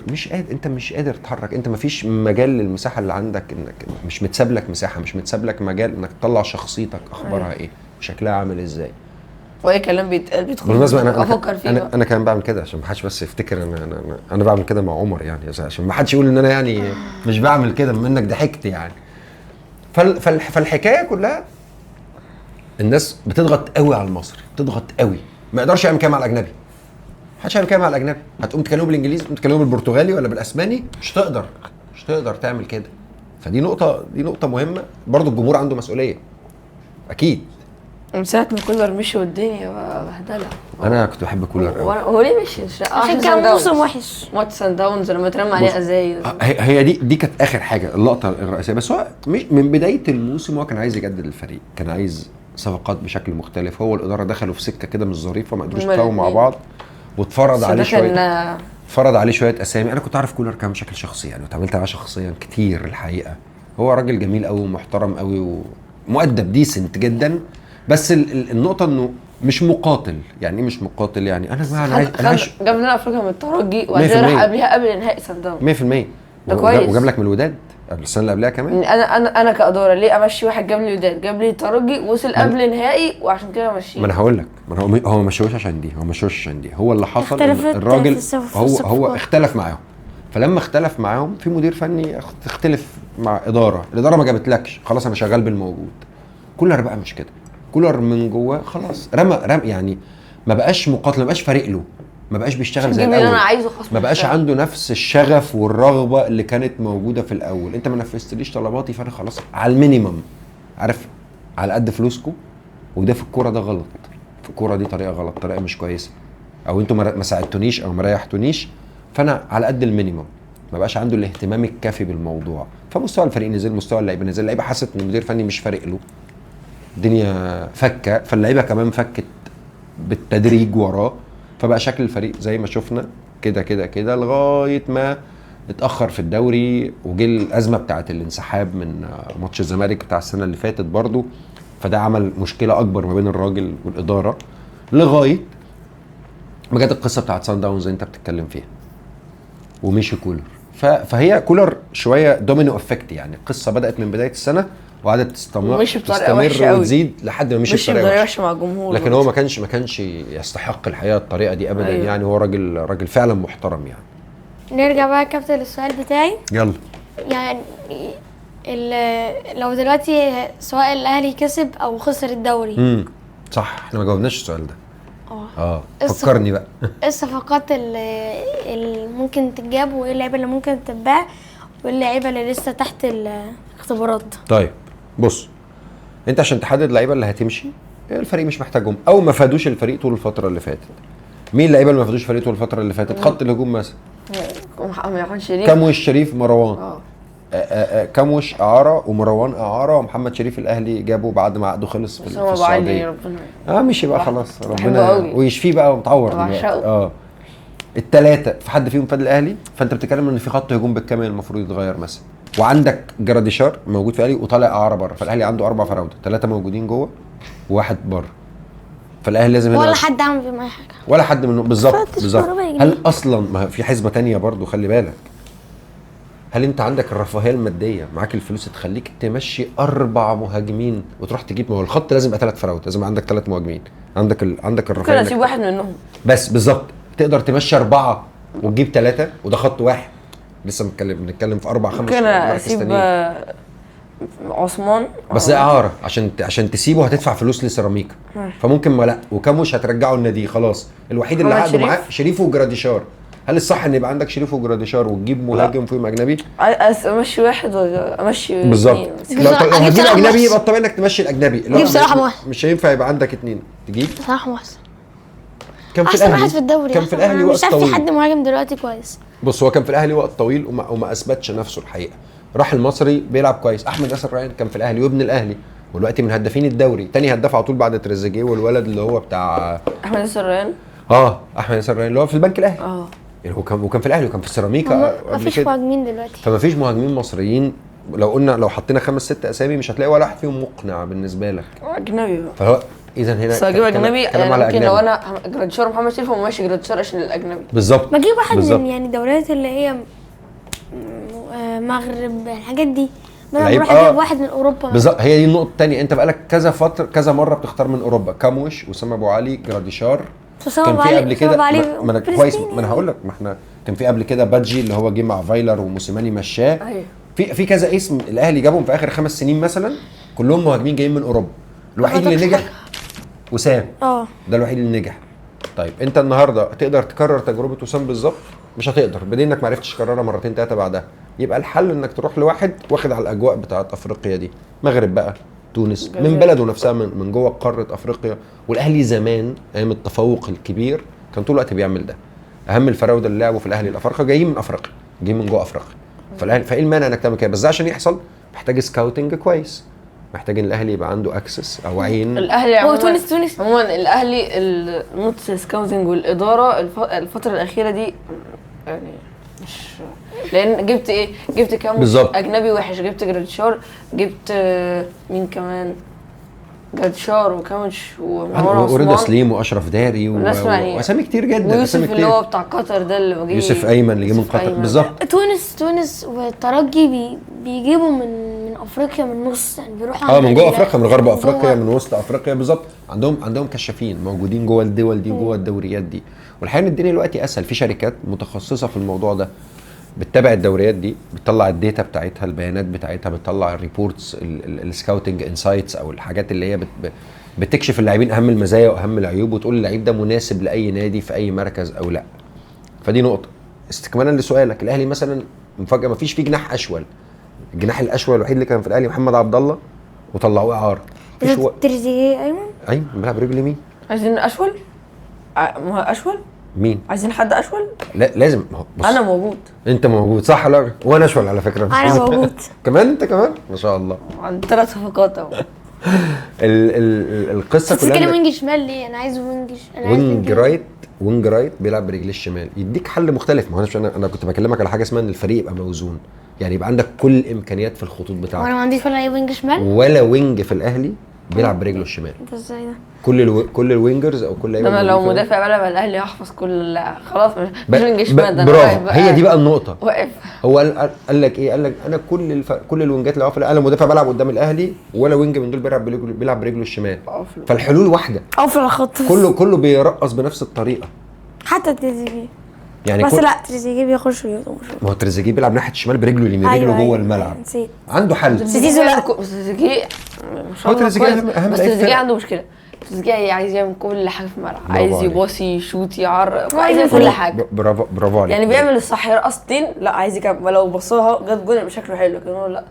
انت مش قادر تتحرك، انت مفيش مجال للمساحه اللي عندك، انك مش متساب لك مساحه، مش متساب لك مجال انك تطلع شخصيتك، اخبارها ايه، شكلها عامل ازاي، واي كلام بيتقال بيدخل. بالمناسبه افكر فيه انا كمان بعمل كده عشان ما حدش بس يفتكر انا بعمل كده مع عمر يعني، عشان ما حدش يقول ان انا يعني مش بعمل كده بما انك ضحكت يعني. فالحكايه كلها الناس بتضغط قوي على المصري، بتضغط قوي، ما يقدرش يعمل كده مع الاجنبي. محدش يعمل كده مع الاجنبي. هتقوم تكلمه بالانجليزي، تقوم تكلمه بالبرتغالي ولا بالاسباني، مش تقدر تعمل كده. فدي نقطه مهمه برضو. الجمهور عنده مسؤوليه اكيد. من ساعة ما كولر مشي والدنيا بهدلة. انا كنت بحب كولر قوي. هو ليه مشي؟ عشان كان موسم وحش. ماتش سان داونز لما اترمى عليه ازايز. هي دي كانت اخر حاجه، اللقطه الرئيسيه. بس هو مش من بدايه الموسم هو كان عايز يجدد الفريق، كان عايز صفقات بشكل مختلف. هو والاداره دخلوا في سكه كده مش ظريفه، ما قدروش يتفاهموا مع بعض، واتفرض عليه شويه، فرض عليه شويه اسامي. انا كنت عارف كولر كان بشكل شخصي يعني، وتعاملت معاه شخصيا كتير الحقيقه. هو راجل جميل قوي ومحترم قوي ومؤدب ديسنت جدا. بس النقطه انه مش مقاتل. يعني ايه مش مقاتل؟ يعني انا عايش جاب لنا افريقيا من الترجي وبعدين راح قبل نهائي سان داونز 100%. ده كويس. وجاب لك من الوداد قبل السنه اللي قبلها كمان. انا كاداره ليه امشي واحد جاب لي وداد، جاب لي الترجي وصل قبل نهائي وعشان كده امشيه؟ ما انا هقول لك، ما هو ما مشوش عشان دي، هو اللي حصل الراجل هو اختلف معاهم. فلما اختلف معاهم في مدير فني تختلف مع الاداره ما جابتلكش، خلاص انا شغال بالموجود. كولر بقى مش كده. كولر من جواه خلاص رمى يعني ما بقاش مقاتل، ما بقاش فارق له، ما بقاش بيشتغل زي الاول. انا عايزه ما بقاش عنده نفس الشغف والرغبه اللي كانت موجوده في الاول. انت ما نفذتليش طلباتي فانا خلاص على المينيمم، عارف، على قد فلوسكم. وده في الكوره ده غلط. في الكوره دي طريقه غلط، طريقه مش كويسه. او انتوا ما ساعدتونيش او ما ريحتونيش، فانا على قد المينيمم. ما بقاش عنده الاهتمام الكافي بالموضوع. فمستوى الفريق نزل، مستوى اللعيبه نزل، اللعيبه حست ان المدير الفني مش فارق له، الدنيا فكه، فاللعيبه كمان فكت بالتدريج وراه. فبقى شكل الفريق زي ما شفنا كده لغايه ما اتاخر في الدوري، وجه الازمه بتاعه الانسحاب من ماتش الزمالك بتاع السنه اللي فاتت برضو. فده عمل مشكله اكبر ما بين الراجل والاداره لغايه ما جت القصه بتاعه سان داونز انت بتتكلم فيها ومشي كولر. فهي كولر شويه دومينو افكت. يعني القصه بدات من بدايه السنه وقعدت تستمر وتزيد لحد ما مشي بطريقه وحشه مع الجمهور. لكن هو ما كانش يستحق الحقيقه الطريقه دي ابدا. أيوه. يعني هو راجل فعلا محترم يعني. نرجع بقى كابتن للسؤال بتاعي. يلا. يعني لو دلوقتي سواء الاهلي كسب او خسر الدوري. صح، احنا ما جاوبناش السؤال ده. فكرني بقى. ايه الصفقات اللي ممكن تتجاب، وايه اللعيبه اللي ممكن تتباع، وايه اللعيبه اللي لسه تحت الاختبارات؟ طيب بص، انت عشان تحدد اللعيبه اللي هتمشي الفريق مش محتاجهم او ما فادوش الفريق طول الفتره اللي فاتت. مين اللعيبه اللي ما فادوش الفريق طول الفتره اللي فاتت؟ خط الهجوم مثلا محمد شريف، كاموش، شريف، مروان. كاموش اعاره ومروان اعاره، ومحمد شريف الاهلي جابه بعد ما عقده خلص في السعوديه. مشي بقى خلاص، ربنا ويشفيه بقى ومتعور دلوقتي. الثلاثه في حد فيهم فاد الاهلي، فانت بتتكلم ان في خط هجوم بالكامل المفروض يتغير مثلا. وعندك جراديشار موجود في الاهلي وطالع اعاره بره، فالاهلي عنده 4 فراوده، 3 موجودين جوه وواحد بره. فالاهلي لازم هنا ولا حد عمل فيهم اي حاجه، ولا حد منهم بالظبط. هل اصلا ما في حسبه تانية برضو؟ خلي بالك، هل انت عندك الرفاهيه الماديه، معاك الفلوس تخليك تمشي 4 مهاجمين وتروح تجيب؟ ما هو الخط لازم يبقى 3 فراوده، لازم عندك 3 مهاجمين، عندك الرفاهيه. ممكن اسيب واحد منهم بس بالظبط. تقدر تمشي 4 وتجيب 3 وده خط واحد. لسه بنتكلم في 4 5 ممكن اسيب عثمان بس ده اعاره، عشان تسيبه هتدفع فلوس لسيراميكا. فممكن ما لا، وكاموش هترجعه النادي خلاص. الوحيد اللي عقده معاه شريف وجراديشار. هل الصح ان يبقى عندك شريف وجراديشار وتجيب مهاجم فيهم اجنبي؟ امشي واحد وامشي بالظبط. لو هتجيب اجنبي يبقى الطبيعي انك تمشي الاجنبي. جيب صلاح محسن، مش هينفع يبقى عندك 2 تجيب صلاح محسن. كان في الاهلي في الدوري، كان في الاهلي وقت طويل. مش عارف في حد مهاجم دلوقتي كويس. بص، هو كان في الاهلي وقت طويل وما اثبتش نفسه الحقيقه. راح المصري بيلعب كويس. احمد ياسر ريان كان في الاهلي وابن الاهلي، ودلوقتي من هدافين الدوري، تاني هداف على طول بعد تريزيجيه والولد اللي هو بتاع احمد ياسر ريان. احمد ياسر ريان اللي هو في البنك الاهلي. يعني هو كان في الاهلي وكان في السيراميكا. مفيش مهاجمين دلوقتي، فمفيش مهاجمين مصريين. لو حطينا 5 6 اسامي مش هتلاقي ولا واحد فيهم مقنع بالنسبه لك. اجنبي بقى. فهو اذا هنا اجيب اجنبي. يعني ممكن لو انا جراديشار محمد شريف وماشي جراديشار عشان الاجنبي بالظبط. ما اجيب واحد من يعني الدوريات اللي هي مغرب الحاجات دي. ما انا بروح اجيب واحد من اوروبا بالظبط. هي دي النقطه الثانيه. انت بقالك كذا مره بتختار من اوروبا. كاموش، اسامه ابو علي، جراديشار. كان في قبل كده ما انا كويس، ما انا هقول لك، ما احنا كان في قبل كده بادجي اللي هو جه مع فايلر وموسيماني مشاه. في كذا اسم الاهلي جابهم في اخر 5 سنين مثلا، كلهم مهاجمين جايين من اوروبا. الوحيد اللي نجح وسام، ده الوحيد اللي نجح. طيب انت النهارده تقدر تكرر تجربه وسام بالظبط؟ مش هتقدر، بدين انك ما عرفتش تكررها مرتين ثلاثه بعدها. يبقى الحل انك تروح لواحد واخد على الاجواء بتاعت افريقيا دي، مغرب بقى، تونس، من بلده نفسها، من جوه قاره افريقيا. والاهلي زمان ايام التفوق الكبير كان طول الوقت بيعمل ده. اهم الفراوده اللي لعبوا في الاهلي الافارقه جايين من افريقيا، جايين من جوه افريقيا. فالاهلي فايه المانع انك تعمل كده؟ بس ده عشان يحصل محتاج سكاوتنج كويس، محتاج ان الاهلي يبقى عنده اكسس او عين. الاهلي هو عموما تونس عموما الاهلي النوت سكاوتنج والاداره الفتره الاخيره دي يعني مش، لان جبت كام بالظبط. اجنبي وحش. جبت جراديشار، جبت مين كمان، جراديشار وكامش ورضا سليم واشرف داري واسامي كتير جدا، ويوسف اسامي اللي كتير. هو بتاع قطر ده اللي جه، يوسف ايمن اللي جه من قطر بالظبط. تونس والترجي بيجيبوا من افريقيا من نص، يعني بيروحوا من جوه افريقيا، من غرب افريقيا، من وسط افريقيا بالظبط. عندهم كشافين موجودين جوه الدول دي وجوه الدوريات دي. والحقيقه ان الدنيا دلوقتي اسهل، في شركات متخصصه في الموضوع ده بتتابع الدوريات دي، بتطلع الداتا بتاعتها، البيانات بتاعتها، بتطلع الريبورتس، السكاوتنج انسايتس او الحاجات اللي هي بتكشف اللاعبين اهم المزايا واهم العيوب، وتقول اللعيب ده مناسب لاي نادي في اي مركز او لا. فدي نقطه. استكمالا لسؤالك، الاهلي مثلا مفاجاه ما فيش فيه جناح اشول. الجناح الاشول الوحيد اللي كان في الاهلي محمد عبد الله، وطلعوه اعاره. تريزيجيه ايمن بيلعب رجل يمين. عايزين اشول، ما اشول مين؟ عايزين حد اشول. لا لازم. بص. انا موجود. انت موجود صح؟ لا وانا اشول على فكره. انا موجود كمان انت كمان ما شاء الله. عندي 3 صفقات اهو. القصه كلها بتتكلم وينج شمال ليه؟ انا عايز وينج رايت بيلعب برجليه الشمال، يديك حل مختلف. ما هو انا كنت بكلمك على حاجه اسمها ان الفريق يبقى موزون، يعني يبقى عندك كل الامكانيات في الخطوط بتاعتك. وانا ما عنديش ولا اي وينج شمال ولا وينج في الاهلي بيلعب برجله الشمال. ده ازاي ده؟ كل الوينجرز او كل انا لو مدافع بلعب الاهلي هحفظ كل خلاص مش وينج شمال. ده برافو، هي دي بقى النقطه. واقف. هو قال لك ايه؟ قال لك انا كل الوينجات اللي واقفه، انا مدافع بلعب قدام الاهلي ولا وينج من دول بيلعب برجله الشمال. فالحلول واحده، اقف على الخط. كله بيرقص بنفس الطريقه. حتى تريزيجيه يعني بس لا، تريزيجيه بيخش ما هو تريزيجيه بيلعب ناحيه الشمال برجله اليمين، رجله جوه الملعب. نسيت. عنده حل. تريزيجيه هو تريزيجيه اهم بس تريزيجيه عنده مشكله. تريزيجيه عايز يعمل كل حاجه في الملعب، عايز يباصي، يشوط، يعرق، عايز يعمل كل حاجه. برافو عليك. يعني بيعمل الصح، يرقص 2 لا عايز يكمل، ولو بصاها جت جون شكله حلو لكن هو لا،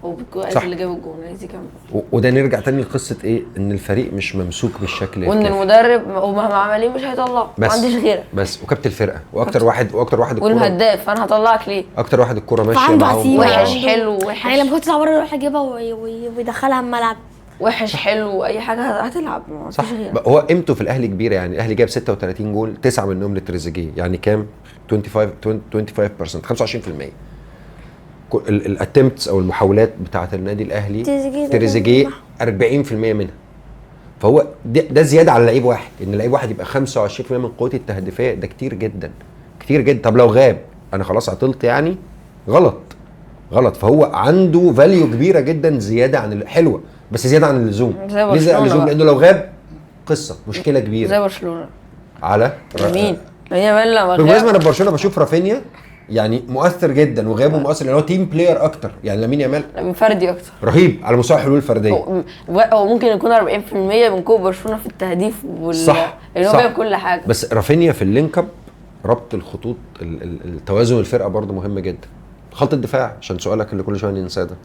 هو عايز اللي جاب الجون عايز يكمل. وده نرجع تاني لقصه ايه؟ ان الفريق مش ممسوك بالشكل وان المدرب ومهما عمل ايه مش هيطلع، ما عنديش غيرك بس. وكابتن الفرقه واكتر واحد الكوره، والهداف، فانا هطلعك ليه؟ اكتر واحد الكوره ماشيه معاه، وحش حلو وحش. يعني لما كنت تطلع بره يروح يجيبها ويدخلها الملعب. وحش حلو اي حاجه هتلعب، ما صح. هو قيمته في الاهلي كبيره، يعني الاهلي جاب 36 جول، 9 منهم لتريزيجيه، يعني كام؟ 25% 25%. الاتمبتس او المحاولات بتاعه النادي الاهلي تريزيجيه 40% منها. فهو ده زياده على لعيب واحد، ان لعيب واحد يبقى 25% من قوته التهديفيه، ده كتير جدا كتير جدا. طب لو غاب انا خلاص عطلت، يعني غلط. فهو عنده فاليو كبيره جدا زياده عن حلوه، بس زياده عن اللزوم. ليه زياده عن اللزوم؟ لانه لو غاب قصه مشكله كبيره زي برشلونه على مين يامال. لما بالنسبه لبرشلونه بشوف رافينيا يعني مؤثر جدا، وغيابه مؤثر لان هو تيم بلاير اكتر. يعني لامين يامال فردي اكتر، رهيب على مستوى الحلول الفرديه. هو ممكن يكون 40% من قوه برشلونه في التهديف صح، لان هو بيعمل كل حاجه. بس رافينيا في اللينك اب، ربط الخطوط، التوازن الفرقه برضو مهم جدا. خط الدفاع، عشان سؤالك اللي كل شويه ننساه ده،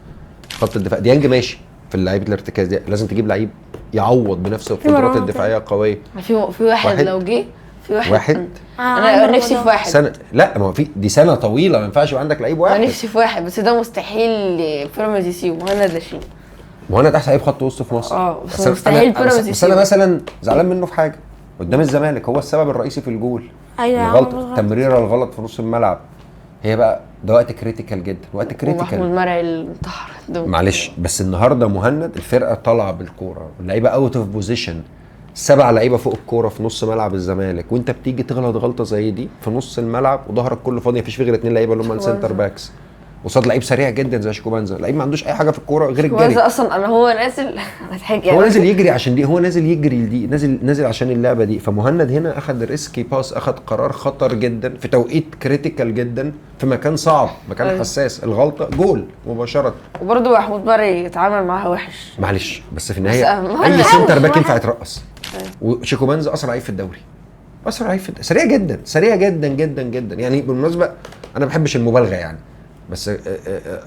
خط الدفاع ديانج ماشي في اللعيبه الارتكاز دي، لازم تجيب لعيب يعوض بنفس القدرات الدفاعيه قويه. في واحد لو جه في واحد انا نفسي في واحد سنه. لا ما هو في دي سنه طويله، ما ينفعش يبقى عندك لعيب واحد. انا نفسي في واحد بس ده مستحيل بيراميدز يسيبه. مهند لاشين، مهند احسن لعيب خط وسط في مصر. بس مستحيل بيراميدز يسيبه. بس انا مثلا زعلان منه في حاجه قدام الزمالك، هو السبب الرئيسي في الجول. ايوه الغلط، تمريره الغلط في نص الملعب. هي بقى ده وقت كريتيكال جدا، وقت كريتيكال. محمود مرعي الانتحر معلش، بس النهارده مهند الفرقه طالعه بالكوره واللعيبه اوت اوف بوزيشن، 7 لعيبه فوق الكوره في نص ملعب الزمالك، وانت بتيجي تغلط غلطه زي دي في نص الملعب وظهرك كله فاضي، مفيش فيه غير 2 لعيبه اللي هم السنتر باكس. قصاد لعيب سريع جدا زي شيكوبانزا، لعيب ما عندوش اي حاجه في الكوره غير الجري. شيكوبانزا اصلا انا هو نازل هتحكي هو نازل يجري عشان دي، هو نازل يجري دي، نازل عشان اللعبه دي. فمهند هنا اخذ ريسكي باس، اخذ قرار خطر جدا في توقيت كريتيكال جدا في مكان صعب، مكان حساس، الغلطه جول مباشره. وبرضه محمود بري اتعامل معاها وحش. معلش بس في النهايه بس اي مهند سنتر باك حاول. ينفع يترقص. وشيكوبانزا اسرع لعيب في الدوري، اسرع لعيب سريع جدا، سريع جدا جدا جدا. يعني بالمناسبه انا ما بحبش المبالغه يعني، بس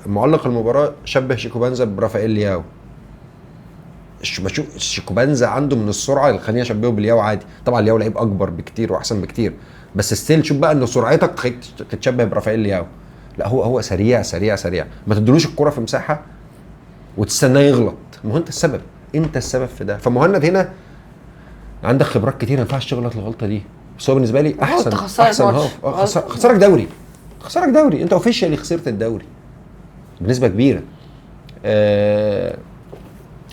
معلق المباراه شبه شيكوبانزا برافائيل لياو. بشوف شيكوبانزا عنده من السرعه اللي خليني اشبهه بلياو عادي. طبعا لياو لعيب اكبر بكتير واحسن بكتير، بس ستيل شوف بقى ان سرعتك تخليك تتشبه برافائيل لياو. لا هو سريع سريع سريع، ما تدلوش الكره في مساحه وتستناه يغلط. ما هو انت السبب، انت السبب في ده. فمهند هنا عندك خبرات كتير، ما ينفعش تغلط الغلطه دي. بس هو بالنسبه لي احسن هاف. خسرك دوري، خسرك دوري، انت اوفيشالي خسرت الدوري بنسبه كبيره.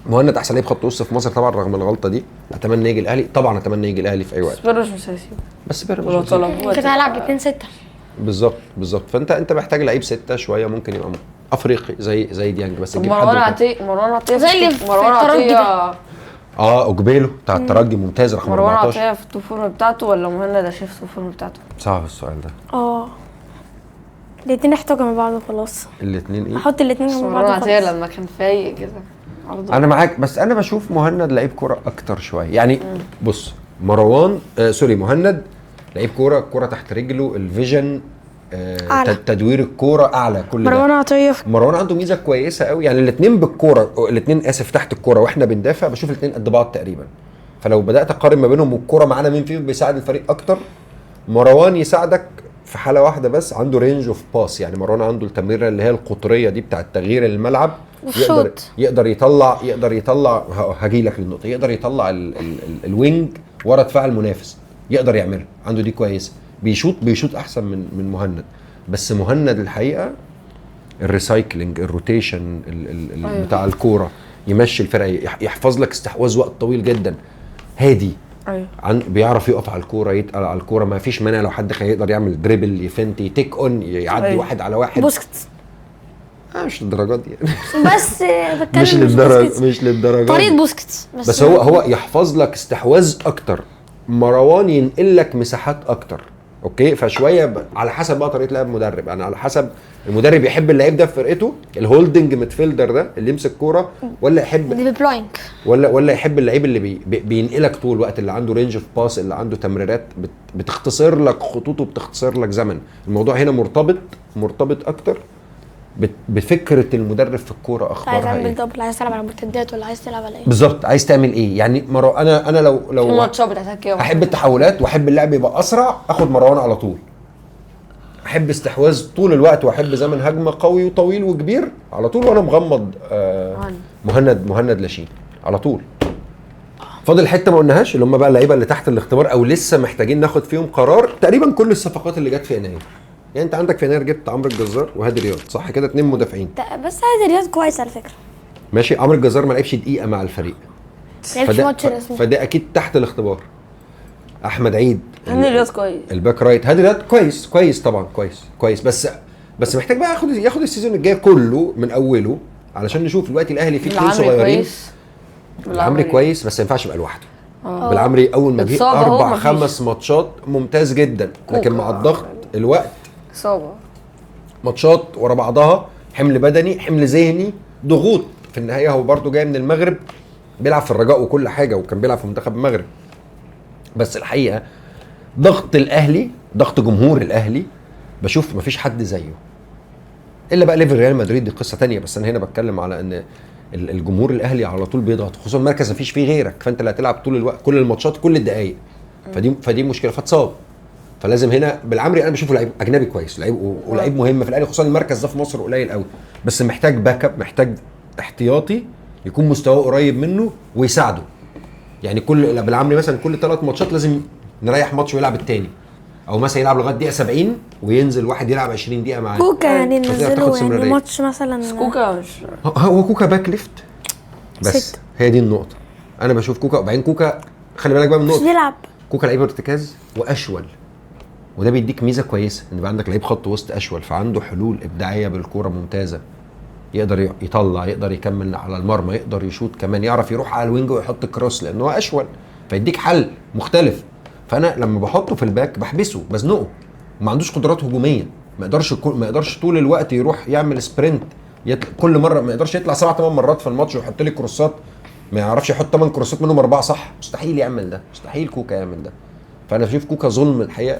مهند احسن لعيب خط وسط في مصر طبعا رغم الغلطه دي. اتمنى يجي الاهلي، طبعا اتمنى يجي الاهلي في اي وقت، بيراميدز مش هيسيبه. بس بيراميدز ولو مش هيسيبه. طلب كنت هلعب 2-6. بالظبط. فانت محتاج لعيب 6 شويه ممكن يبقى افريقي زي ديانج، بس تجيب مروان حد عطية زي اللي في مروان الترجي عطية. اوجبيلو بتاع الترجي ممتاز رقم مروان 14. عطية في التوفورم بتاعته ولا مهند اشرف في التوفورم بتاعته؟ صعب السؤال ده. الاتنين احتاجوا من بعض خلاص. الاثنين ايه؟ احط الاتنين جنب بعض مروان عطية خلاص. لما كان فايق كده انا معاك، بس انا بشوف مهند لعيب كوره اكتر شويه يعني. بص مروان مهند لعيب كوره تحت رجله، الفيجن أعلى. تدوير الكوره اعلى. كل مروان ده عطية مروان عنده ميزه كويسه قوي يعني. الاثنين بالكوره، الاثنين تحت الكوره واحنا بندافع، بشوف الاثنين قد بعض تقريبا. فلو بدات اقارن ما بينهم والكوره معانا مين فيهم بيساعد الفريق اكتر، مروان يساعدك في حاله واحده بس، عنده رينج اوف باس. يعني مروان عنده التمريره اللي هي القطريه دي بتاعه تغيير الملعب، يقدر يطلع هاجي لك للنقطه، يقدر يطلع الوينج ورا دفاع المنافس، يقدر يعملها، عنده دي كويسه. بيشوط احسن من مهند. بس مهند الحقيقه الريسايكلينج، الروتيشن بتاع الكوره، يمشي الفرقه، يحفظ لك استحواذ وقت طويل جدا، هادي. بيعرف يقف على الكوره، يتقل على الكوره، ما فيش مانع لو حد يقدر يعمل دريبل، يفنتي، تيك اون، يعدي واحد على واحد. بوسكيتس مش للدرجات دي يعني. بس بتكلم مش للدرجات طريقة بوسكيتس بس هو يحفظ لك استحواذ اكتر، مروان ينقل لك مساحات اكتر. اوكي، فشويه على حسب بقى طريقه لعب المدرب. انا على حسب المدرب يحب اللعيب ده في فرقته، الهولدنج ميدفيلدر ده اللي يمسك كوره، ولا يحب اللي ببلاينك، ولا يحب اللعيب اللي بينقلك طول الوقت، اللي عنده رينج اوف باس، اللي عنده تمريرات بتختصر لك خطوطه، بتختصر لك زمن. الموضوع هنا مرتبط اكتر بفكره المدرب في الكوره، اخبارها عايز ايه. اعمل دبل، عايز تلعب على مرتدات ولا عايز تلعب على ايه بالظبط، عايز تعمل ايه يعني. انا لو الماتشات بتاعتك كده احب التحولات واحب اللعب يبقى اسرع، اخد مروان على طول. احب استحواذ طول الوقت واحب زمن هجمه قوي وطويل وكبير على طول، وانا مغمض مهند لاشين على طول. فاضل حته ما قلناهاش، اللي هم بقى اللعيبه اللي تحت الاختبار او لسه محتاجين ناخد فيهم قرار. تقريبا كل الصفقات اللي جت في يناير، يعني انت عندك في يناير جبت عمرو الجزار وهادي رياض، صح كده؟ 2 مدافعين. بس هذا رياض كويس على فكره. ماشي، عمرو الجزار ما لعبش دقيقه مع الفريق، لعبش ماتش رسمي، فده اكيد تحت الاختبار. احمد عيد هاني رياض كويس، الباك رايت، هادي رياض كويس طبعا، كويس بس محتاج بقى ياخد السيزون الجاي كله من اوله علشان نشوف. دلوقتي الاهلي فيه 2 صغيرين. العمري كويس بس ما ينفعش يبقى لوحده. بالعمري اول ما جه 4-5 ماتشات ممتاز جدا، لكن مع الضغط الوقت اصابه، ماتشات ورا بعضها، حمل بدني، حمل ذهني، ضغوط. في النهايه هو برضو جاي من المغرب، بيلعب في الرجاء وكل حاجه، وكان بيلعب في منتخب المغرب. بس الحقيقه ضغط الاهلي، ضغط جمهور الاهلي، بشوف مفيش حد زيه الا بقى ليفل ريال مدريد، دي قصه تانية. بس انا هنا بتكلم على ان الجمهور الاهلي على طول بيضغط، خصوصا مركز مفيش فيه غيرك، فانت اللي هتلعب طول الوقت، كل الماتشات، كل الدقائق. فدي مشكله، فاتصاب. فلازم هنا بالعمري انا بشوفه لعيب اجنبي كويس، لعيب مهم في الاهلي، خصوصا المركز ده في مصر قليل قوي، بس محتاج باك اب، محتاج احتياطي يكون مستواه قريب منه ويساعده. يعني بالعمري مثلا كل 3 ماتشات لازم نريح ماتش ويلعب التاني، او مثلا يلعب لغايه دقيقه 70 وينزل واحد يلعب 20 دقيقه معاه. كوكا يعني ننزله يعني ماتش مثلا. كوكا مش هو كوكا باك ليفت بس هي دي النقطه. انا بشوف كوكا، وبعدين كوكا خلي بالك بقى من النقطه، مش بيلعب. كوكا لعيب ارتكاز واشول، وده بيديك ميزه كويسه ان يبقى عندك لعيب خط وسط اشول، فعنده حلول ابداعيه بالكوره ممتازه، يقدر يطلع، يقدر يكمل على المرمى، يقدر يشوط كمان، يعرف يروح على الوينج ويحط كروس لان هو اشول، فيديك حل مختلف. فانا لما بحطه في الباك بحبسه بزنقه، ما عندوش قدرات هجوميه، ما يقدرش طول الوقت يروح يعمل سبرنت، كل مره ما يقدرش يطلع 7 8 مرات في الماتش ويحط لي كروسات، ما يعرفش يحط 8 كروسات منهم 4 صح، مستحيل يعمل ده، مستحيل كوكا يعمل ده. فانا بشوف كوكا ظلم الحقيقه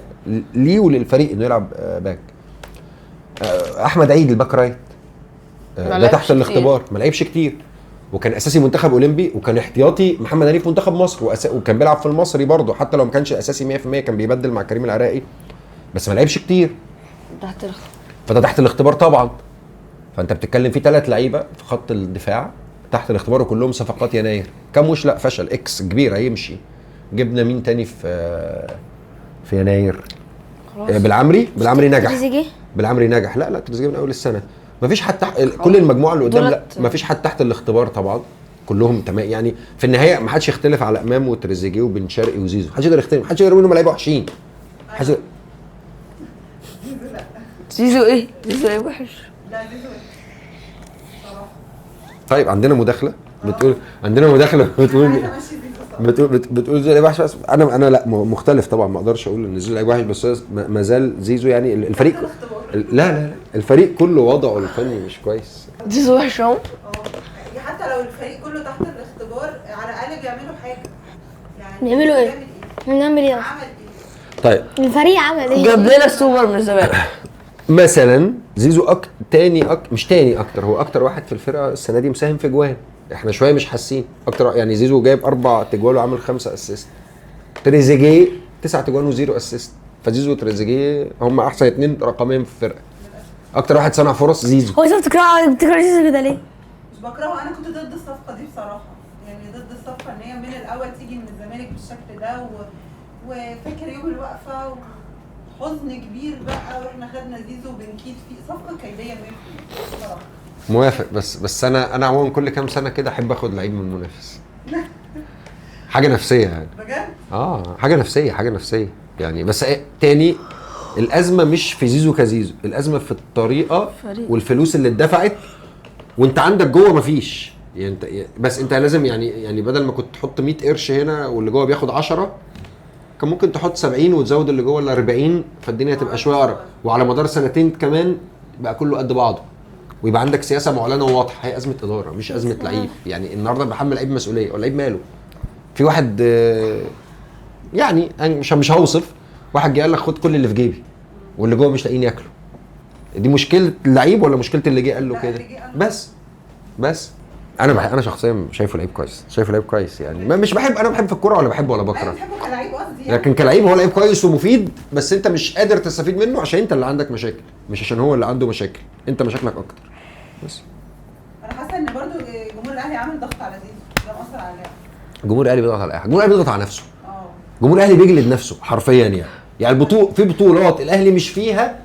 ليه وللفريق انه يلعب باك. احمد عيد الباك رايت ده تحت الاختبار، ما لعبش كتير، وكان اساسي منتخب اولمبي، وكان احتياطي محمد هنيدي في منتخب مصر، وكان بيلعب في المصري برضه، حتى لو ما كانش اساسي 100% كان بيبدل مع كريم العراقي، بس ما لعبش كتير تحت الاختبار. فده تحت الاختبار طبعا. فانت بتتكلم في 3 لعيبه في خط الدفاع تحت الاختبار وكلهم صفقات يناير. كم وش لا فشل اكس كبير هيمشي. جبنا مين تاني في يناير؟ بالعمري نجح. بالعمري نجح. لا تريزيجيه من اول السنه. مفيش حد تحت كل المجموعه اللي قدام، لا مفيش حد تحت الاختبار طبعا، كلهم تمام يعني. في النهايه ما حدش يختلف على امام وتريزيجيه وبن شرقي وزيزو، محدش يقدر يختلف، محدش يقدر يقول انهم لعيبه وحشين. زيزو ايه؟ زيزو ايه وحش؟ لا زيزو صراحه. طيب عندنا مداخله بتقول بتقول زيزو لعيب وحش، بس انا لا مختلف طبعا، ما اقدرش اقول ان زيزو لعيب وحش، بس ما زال زيزو يعني الفريق لا الفريق كله وضعه الفني مش كويس. زيزو وحش اهو. حتى لو الفريق كله تحت الاختبار على الاقل بيعملوا حاجه يعني. بيعملوا ايه؟ بنعمل ايه؟ عمل ايه؟ طيب الفريق عمل ايه؟ جاب لنا السوبر من الزمالك مثلا. زيزو مش تاني اكتر، هو اكتر واحد في الفرقه السنه دي مساهم في جوان، احنا شويه مش حاسين اكتر يعني. زيزو جايب 4 تجوال وعامل 5 اسيست، تريزيجيه 9 تجوال و0 اسيست، فزيزو وتريزيجيه هم احسن 2 رقميا في الفرقه. اكتر واحد صنع فرص زيزو. هو انت بتكره زيزو كده ليه؟ مش بكرهه، انا كنت ضد الصفقه دي بصراحه، يعني ضد الصفقه ان هي من الاول تيجي من الزمالك بالشكل ده وفاكر يوم الوقفه وحزن كبير بقى، واحنا خدنا زيزو بنكيد فيه صفقه كيديه 100% بصراحه. موافق، بس انا عموما كل كام سنه كده احب اخد لعيب من المنافس. حاجه نفسيه يعني. بجد؟ حاجه نفسيه يعني. بس تاني الازمه مش في زيزو كزيزو، الازمه في الطريقه والفلوس اللي اتدفعت وانت عندك جوه مفيش يعني. بس انت لازم يعني بدل ما كنت تحط 100 قرش هنا واللي جوه بياخد 10، كان ممكن تحط 70 وتزود اللي جوه ال 40، فالدنيا تبقى شويه اقرب، وعلى مدار سنتين كمان بقى كله قد بعضه، ويبقى عندك سياسه معلنه وواضحه. هي ازمه اداره مش ازمه لعيب يعني. النهارده بحمل لعيب مسؤوليه، واللعيب ماله؟ في واحد يعني انا مش هوصف، واحد جه قال لك خد كل اللي في جيبي واللي جوه مش لاقيين ياكلوا. دي مشكله اللعيب ولا مشكله اللي جه قال له كده؟ بس انا شخصيا شايفه لعيب كويس يعني. مش بحب، انا بحب في الكوره ولا بحبه ولا بكره، بحبه كلاعب قصدي يعني. لكن كلاعب هو لعيب كويس ومفيد، بس انت مش قادر تستفيد منه عشان انت اللي عندك مشاكل، مش عشان هو اللي عنده مشاكل، انت مشاكلك اكتر بس. انا حاسه ان برضو جمهور الاهلي عامل ضغط على زيزو، ده مأثر على اللعب. جمهور الاهلي بيضغط على اي حاجه، جمهور الاهلي بيضغط على نفسه. جمهور الاهلي بيجلد نفسه حرفيا يعني في بطولات الاهلي مش فيها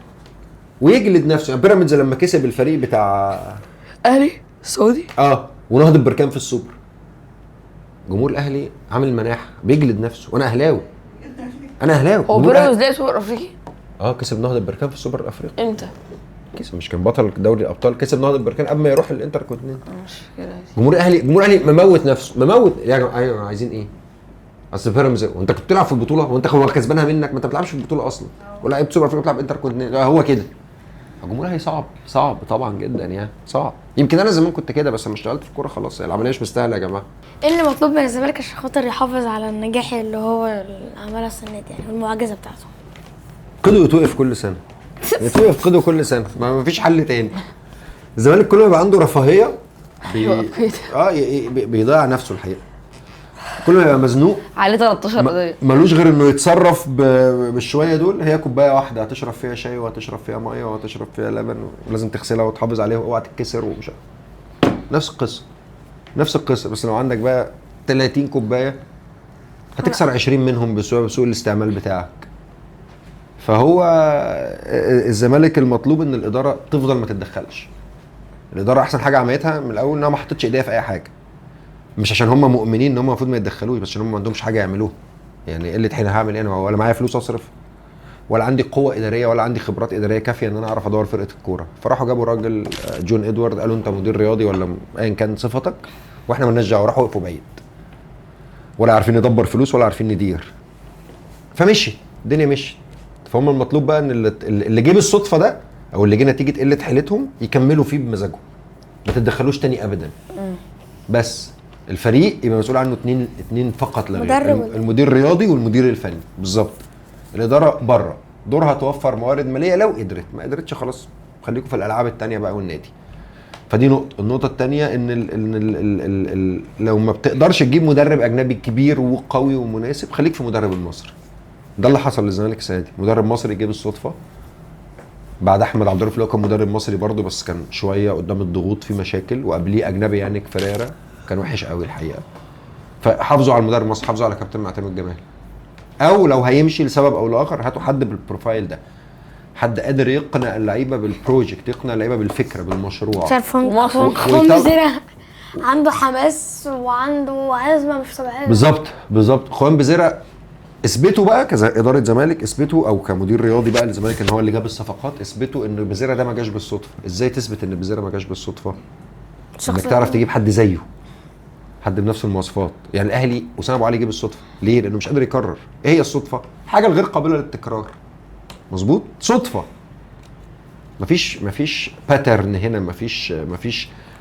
ويجلد نفسه يعني. بيراميدز لما كسب الفريق بتاع اهلي السعودي ونهضة بركان في السوبر، جمهور الاهلي عامل مناحه بيجلد نفسه. وانا اهلاوي هو بيراميدز ده سوبر افريقي؟ كسب نهضة بركان في السوبر الافريقي. امتى؟ كسب، مش كان بطل دوري الابطال، كسب نهضة بركان قبل ما يروح الانتر كونتيننتال. مش فاكر. جمهور الاهلي مموت نفسه يا جماعه. ايوه عايزين ايه؟ اصل بيراميدز وانت كنت بتلعب في البطوله وانت كسبانها منك، ما انت بتلعبش في البطوله اصلا، ولا سوبر افريقيا بتلعب انتر كونتيننتال. هو كده الجمهور الاهلي صعب طبعا جدا يعني، صعب. يمكن انا زمان كنت كده، بس لما اشتغلت في الكوره خلاص العمليه مش مستاهله يا جماعه. ايه اللي مطلوب من الزمالك عشان خاطر يحافظ على النجاح اللي هو عملها السنه دي يعني، والمعجزه بتاعته؟ قدو يتوقف كل سنه، قدو كل سنه، ما فيش حل تاني. الزمالك كل ما يبقى عنده رفاهيه بيضيع نفسه الحقيقه. كل ما يبقى مزنوق عليه 13 قضيه، ملوش غير انه يتصرف بالشويه دول. هي كوبايه واحده هتشرب فيها شاي وهتشرب فيها ميه وهتشرب فيها لبن، ولازم تغسلها وتحافظ عليها واوعى تتكسر ومش نفس القصه. بس لو عندك بقى 30 كوبايه هتكسر 20 منهم بسوء الاستعمال بتاعك. فهو الزمالك المطلوب ان الاداره تفضل ما تتدخلش. الاداره احسن حاجه عملتها من الاول انها ما حطتش ايديها في اي حاجه، مش عشان هم مؤمنين ان هم المفروض ما يتدخلوش، بس عشان هم ما عندهمش حاجه يعملوها يعني. قله حين هعمل ايه انا ولا معايا فلوس اصرف؟ ولا عندي قوه اداريه ولا عندي خبرات اداريه كافيه ان انا اعرف ادور فرقه الكوره. فراحوا جابوا راجل جون ادوارد، قالوا انت مدير رياضي ولا ايا كان صفتك، واحنا مالناش دعوه. راحوا وقفوا بعيد، ولا عارفين ندبر فلوس ولا عارفين ندير. فمشي الدنيا مشيت. فهم المطلوب بقى ان اللي جه بالصدفه ده او اللي جه نتيجه قله حيلتهم يكملوا فيه بمزاجهم، ما تتدخلوش تاني ابدا. بس الفريق يبقى مسؤول عنه اتنين فقط لا غير، المدير الرياضي والمدير الفني بالظبط. الاداره بره دورها توفر موارد ماليه لو قدرت، ما قدرتش خلاص خليكم في الالعاب التانية بقى والنادي. فدي نقطه. النقطه الثانيه ان لو ما بتقدرش تجيب مدرب اجنبي كبير وقوي ومناسب، خليك في مدرب المصري. ده اللي حصل للزمالك السنه دي، مدرب مصري جه بالصدفه بعد احمد عبد الرؤوف اللي هو كان مدرب مصري برضه، بس كان شويه قدام الضغوط في مشاكل، وقبليه اجنبي يعني فريرا كان وحش قوي الحقيقه. فحافظوا على المدرب المصري، حافظوا على كابتن معتمد جمال. او لو هيمشي لسبب او لاخر هاتوا حد بالبروفايل ده، حد قادر يقنع اللعيبه بالبروجكت، يقنع اللعيبه بالفكره بالمشروع. خوان بزيرة عنده حماس وعنده عزمه مش طبيعيه. بالظبط خوان بزيرة اثبتوا بقى كاداره زمالك، اثبتوا او كمدير رياضي بقى للزمالك ان هو اللي جاب الصفقات، اثبتوا ان بزيرة ده ما جاش بالصدفه. ازاي تثبت ان بزيرة ما جاش بالصدفه؟ انك تعرف تجيب حد زيه، حد بنفس المواصفات. يعني الاهلي اسامه ابو علي جه بالصدفه، ليه؟ لانه مش قادر يكرر. ايه هي الصدفه؟ حاجه غير قابله للتكرار. مظبوط، صدفه. مفيش باترن هنا، مفيش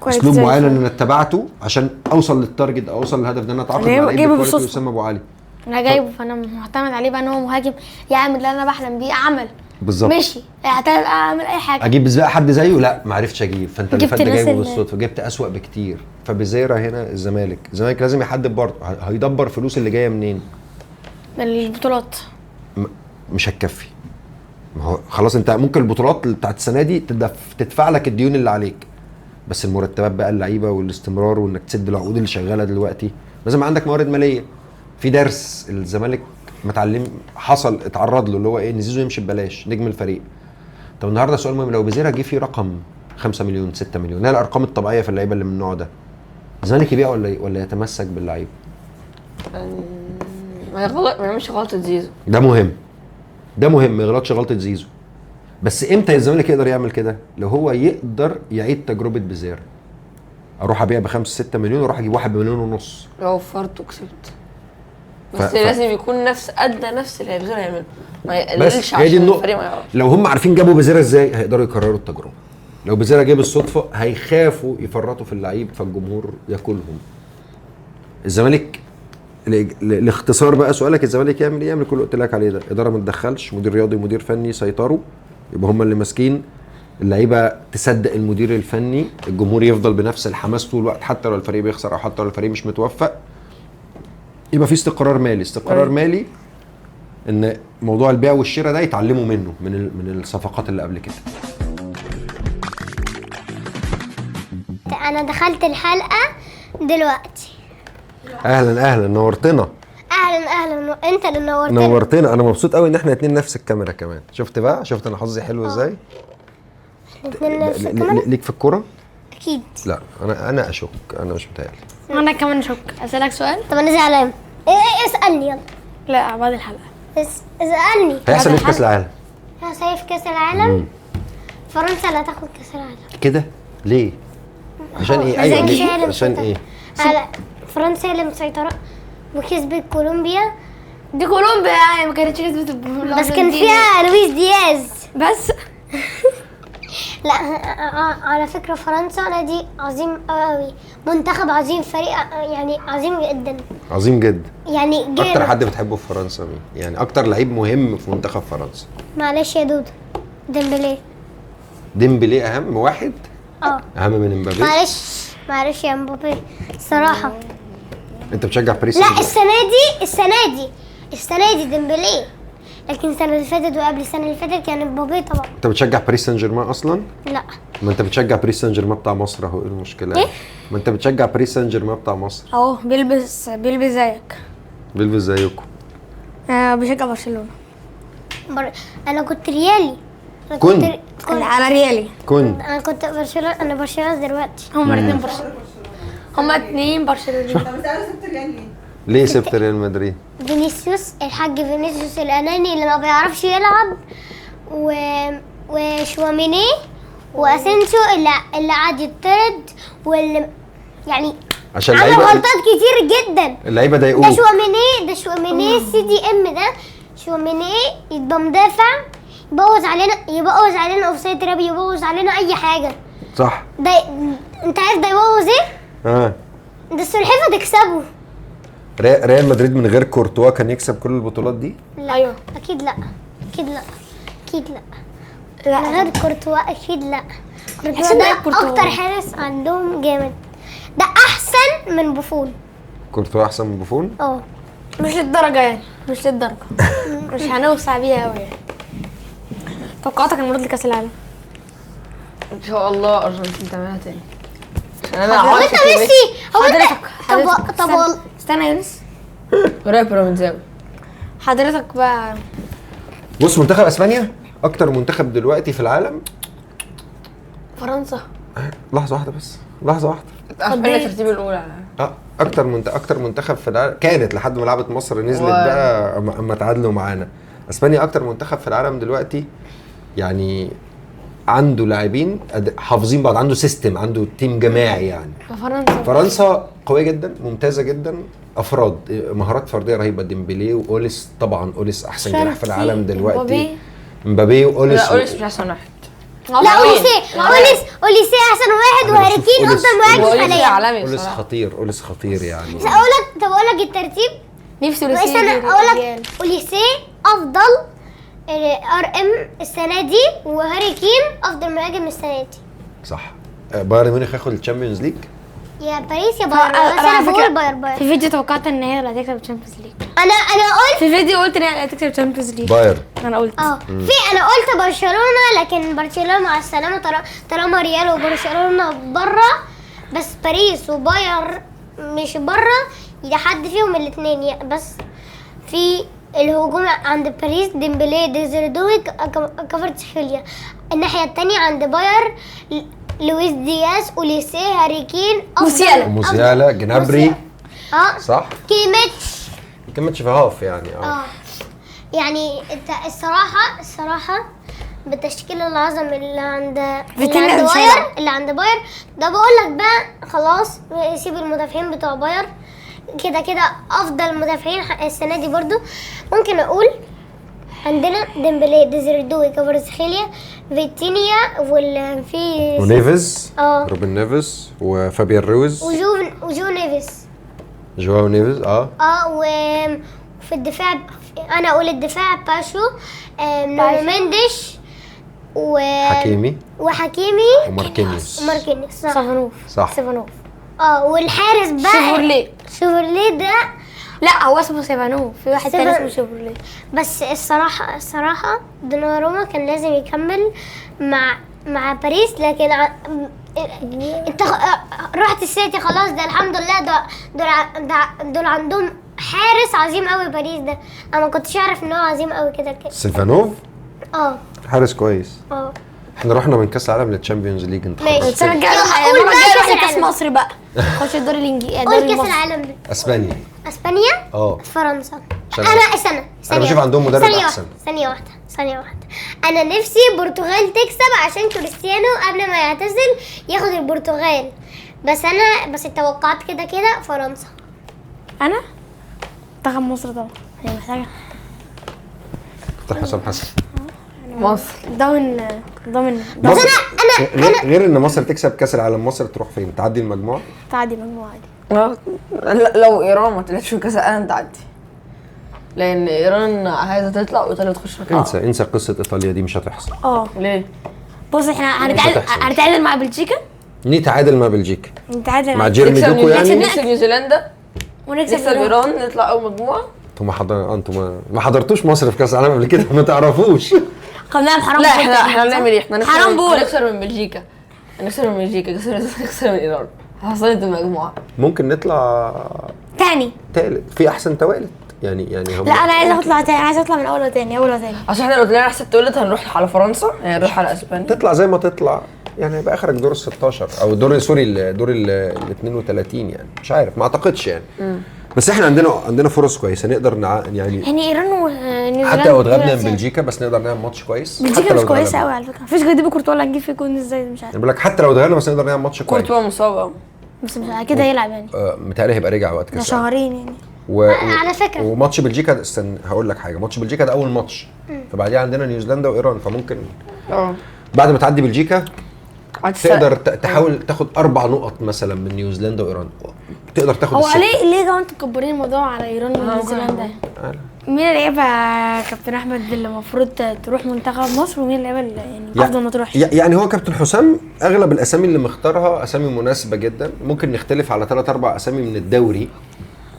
اسلوب معين ان انا اتبعته عشان اوصل للتارجت او اوصل للهدف ده. انا اتعاقد مع لعيب اسامه ابو علي، انا جايبه فانا معتمد عليه بقى ان هو مهاجم يعمل اللي انا بحلم بيه. عمل بالظبط، ماشي اعمل اي حاجه. اجيب بقى حد زيه؟ لا ما عرفتش اجيب. فانت اللي فات جايبه بالصدفه، جبت اسوأ بكتير. فبزيرة هنا الزمالك لازم يحدد برضه هيدبر فلوس اللي جايه منين. البطولات مش هتكفي. ما هو خلاص انت ممكن البطولات بتاعت السنه دي تدفع لك الديون اللي عليك، بس المرتبات بقى اللعيبه والاستمرار وانك تسد العقود اللي شغاله دلوقتي لازم عندك موارد ماليه. في درس الزمالك متعلم حصل اتعرض له اللي هو ايه، ان زيزو يمشي ببلاش نجم الفريق. طب النهارده سؤال مهم، لو بزيرة جه فيه رقم 5 مليون 6 مليون، هي الارقام الطبيعيه في اللعيبه اللي من النوع ده، الزمالك يبيع ولا يتمسك باللعيب؟ ما يعملش غلطه زيزو. ده مهم ما يغلطش غلطه زيزو. بس امتى الزمالك يقدر يعمل كده؟ لو هو يقدر يعيد تجربه بزيرة. اروح ابيع ب5 6 مليون واروح اجيب 1.5 مليون. لو وفرت وكسبت، بس لازم يكون نفس اللي بزيرة يعمله، ما يقللش عشان الفريق ما يعرفش. لو هم عارفين جابوا بزيرة ازاي هيقدروا يكرروا التجربه. لو بزيرة جه بالصدفه هيخافوا يفرطوا في اللعيب فالجمهور ياكلهم. الزمالك الاختصار بقى سؤالك، الزمالك يعمل ايه؟ يعمل كل اللي قلت لك عليه ده. اداره ما تدخلش، مدير رياضي ومدير فني يسيطروا، يبقى هم اللي ماسكين اللعيبه، تصدق المدير الفني، الجمهور يفضل بنفس الحماس طول الوقت حتى لو الفريق بيخسر او حتى لو الفريق مش متوفق. يبقى في استقرار مالي ان موضوع البيع والشراء ده يتعلموا منه من الصفقات اللي قبل كده. انا دخلت الحلقه دلوقتي. اهلا نورتنا. اهلا انت اللي نورتنا. انا مبسوط قوي ان احنا اتنين نفس الكاميرا كمان. شفت انا حظي حلو ازاي؟ اتنين نفس الكاميرا. ليك في الكوره؟ اكيد. لا انا اشك، انا مش متهيألي. انا كمان اشك. اسالك سؤال؟ طب انا زعلان. اسالني يلا. لا بعد الحلقه. اسالني. هيحصل ايه في كاس العالم؟ هيحصل في كاس العالم؟ فرنسا اللي هتاخد كاس العالم. كده ليه؟ عشان ايه؟ ايوه عشان ايه؟ فرنسا اللي مسيطره وكسبت كولومبيا. دي كولومبيا يعني ما كانتش كسبت بس كان فيها لويس دياز بس. لا على فكره فرنسا نادي عظيم قوي، منتخب عظيم، فريق يعني عظيم جدا. عظيم جدا يعني جامد. اكتر حد بتحبه في فرنسا مين؟ يعني اكتر لعيب مهم في منتخب فرنسا؟ معلش يا دودو، ديمبلي اهم واحد. اهم من امبابي. معلش يا امبابي الصراحه. انت بتشجع باريس؟ لا السنه دي ديمبلي، لكن السنه اللي فاتت وقبل السنه اللي فاتت كان امبابي طبعا. انت بتشجع باريس سان جيرمان اصلا؟ لا. ما انت بتشجع باريس سان جيرمان بتاع مصر اهو. ايه المشكله؟ ايه؟ ما انت بتشجع باريس سان جيرمان بتاع مصر اهو. بيلبس زيك. بيلبس زيكم. بشجع برشلونه. انا كنت ريالي. انا ريالي. انا كنت برشلونه دلوقتي. هما الاثنين برشلونه. طب انت عارف سبت ريال ليه؟ ليه سبت ريال مدريد؟ فينيسيوس، الحاج فينيسيوس الاناني اللي ما بيعرفش يلعب، وشواميني واسينسيو اللي قعد يطرد، واللي يعني عشان عمل اللعيبه غلطات كتير جدا. اللعيبه ده ضايقوه. شواميني CDM ده شواميني يبقى مدافع، يبوظ علينا اوفسايد تراب، يبوظ علينا اي حاجه. صح. ده انت عارف ده يبوظ ايه؟ ده السلحفاه تكسبه. ريال مدريد من غير كورتوا كان يكسب كل البطولات دي؟ لا أيوه. اكيد لا، اكيد لا، اكيد لا. لا. من غير كورتوا اكيد لا. كورتوا عشان ده ده كورتوا. اكتر حارس عندهم جامد، ده احسن من بوفون. كورتوا احسن من بوفون؟ اه مش للدرجة يعني، مش للدرجة. مش هنوسع بيها قوي يعني. توقعاتك المرة لكأس العالم؟ ان شاء الله ارجنتين تعملها تاني عشان انا هو عاشق انت ميسي؟ هو انت حضرتك طب استنى يا يونس. رابر من زاوية. حضرتك بقى بص، منتخب اسبانيا اكتر منتخب دلوقتي في العالم. فرنسا. لحظه واحده بس، لحظه واحده. اسبانيا الترتيب الاولى. اكتر منتخب في العالم كانت لحد ما لعبت مصر نزلت و- بقى اما تعادلوا معانا. اسبانيا اكتر منتخب في العالم دلوقتي، يعني عنده لاعبين حافظين بعض، عنده سيستم، عنده تيم جماعي يعني. فرنسا قويه جدا، ممتازه جدا، افراد مهارات فرديه رهيبه. ديمبلي واوليس، طبعا اوليس احسن جناح في العالم دلوقتي. مبابي واوليس. لا اوليس مش احسن واحد. لا اوليسي احسن واحد، وهاري كين افضل مهاجم أوليس حاليا. عالمي اوليس بصراحة. خطير، اوليس خطير يعني. اقول لك الترتيب. نفسي بس انا اقول لك اوليسي افضل RM السنه دي، وهاري كين افضل مهاجم السنه دي. صح. بايرن ميونخ ياخد الشامبيونز ليج. يا باريس يا بايرن، بس انا بقول بايرن. في فيديو توقعت ان هي اللي هتكسب الشامبيونز ليج. انا قلت في فيديو قلت ان هي اللي هتكسب الشامبيونز ليج. بايرن. انا قلت انا قلت برشلونه، لكن برشلونه مع السلامه طالما ريال وبرشلونه بره، بس باريس وبايرن مش بره، حد فيهم الاثنين بس. في الهجوم عند باريس ديمبلي، ديزردوي، كفاراتسخيليا. الناحيه الثانيه عند بايرن لويس دياز، اوليسي، هاري كين، موسيالا، جنابري. صح. كيميتش في هاف يعني. يعني انت الصراحه بالتشكيل العظم اللي عند باير ده، بقول لك بقى خلاص سيب المدافعين بتوع باير، كده افضل مدافعين السنه دي. برضو ممكن اقول عندنا ديمبلي، ديزردوي، كفاراتسخيليا، فيتينيا، في ونيفيز. روبن نيفيز وفابيان رويز جواو نيفيز. وفي الدفاع انا اقول الدفاع باشو، نونو مندش، وحكيمي وماركينيوس. صح. والحارس بقى شيفورلي ده. لا هو اسمه سيفانوف، في واحد تاني اسمه شيفورلي. بس الصراحه دوناروما كان لازم يكمل مع باريس، لكن انت رحت السيتي خلاص. ده الحمد لله، دول عندهم حارس عظيم قوي. باريس ده انا ما كنتش اعرف ان هو عظيم قوي كده. سيفانوف حارس كويس. احنا رحنا من كاس العالم للتشامبيونز ليج. انت السنه الجايه كاس مصر بقى. خش الدور الانجليزي. قول كاس العالم. اسبانيا. فرنسا. انا بشوف عندهم مدرب احسن. ثانيه واحده. انا نفسي البرتغال تكسب عشان كريستيانو قبل ما يعتزل ياخد البرتغال. بس توقعت كده فرنسا. انا منتخب مصر طبعا، هي محتاجه حسام حسن. مصر ضامن. بس انا غير ان مصر تكسب كاس العالم، مصر تروح فين؟ تعدي المجموعه؟ تعدي المجموعه دي. لو ايران ما طلعتش في كاس العالم تعدي، لان ايران عايزه تطلع وايطاليا تخش في انسى قصه ايطاليا دي، مش هتحصل. ليه؟ بص احنا هنتعادل مع بلجيكا. نتعادل مع بلجيكا، نتعادل مع جيرمي دوكو يعني. نكسب نيوزيلندا ونكسب ايران، نطلع اول مجموعه. انتوا ما حضرتوش مصر في كاس العالم قبل كده، ما تعرفوش. قناع حرام. لا احنا هنعمل ايه؟ احنا حرام بول. نخسر من بلجيكا، نخسر من ايران، حصلت المجموعه. ممكن نطلع تاني تالت، في احسن توالت يعني هم. لا انا عايزه اطلع تاني، عايزه اطلع من اول وتاني. عشان احنا لو طلعنا احسن توالت هنروح على فرنسا، يعني نروح على اسبانيا. تطلع زي ما تطلع يعني، هيبقى اخرك دور ال16 او دور ال 32 يعني، مش عارف، ما اعتقدش يعني. بس احنا عندنا فرص كويسه نقدر يعني يعني ايران ونيوزيلندا حتى لو اتغلبنا من بلجيكا بس نقدر نعمل ماتش كويس. بلجيكا حتى مش لو كويسه اتغلبنا. قوي على فكره، مفيش غير ديبو كورتوا اللي هنجيب فيه جون ازاي مش عارف. انا بقول لك حتى لو اتغلبنا بس نقدر نعمل ماتش كويس. كورتوا مصاب. بس مش كده يلعب يعني، متهيألي هيبقى رجع وقت ده كاس العالم. شهرين يعني. على فكرة. وماتش بلجيكا استنى هقول لك حاجه، ماتش بلجيكا ده اول ماتش، فبعديها عندنا نيوزيلندا وايران، فممكن بعد ما تعدي بلجيكا تقدر تحاول تاخد 4 نقط مثلا من نيوزيلندا وايران، تقدر تاخد هو الستة. ليه جو انتوا مكبرين الموضوع على ايران ونيوزيلندا؟ مين اللعيبه يا كابتن احمد اللي المفروض تروح منتخب مصر، ومين اللعيبه اللي يعني افضل ما تروحش؟ يعني هو كابتن حسام اغلب الاسامي اللي مختارها اسامي مناسبه جدا، ممكن نختلف على 3-4 اسامي من الدوري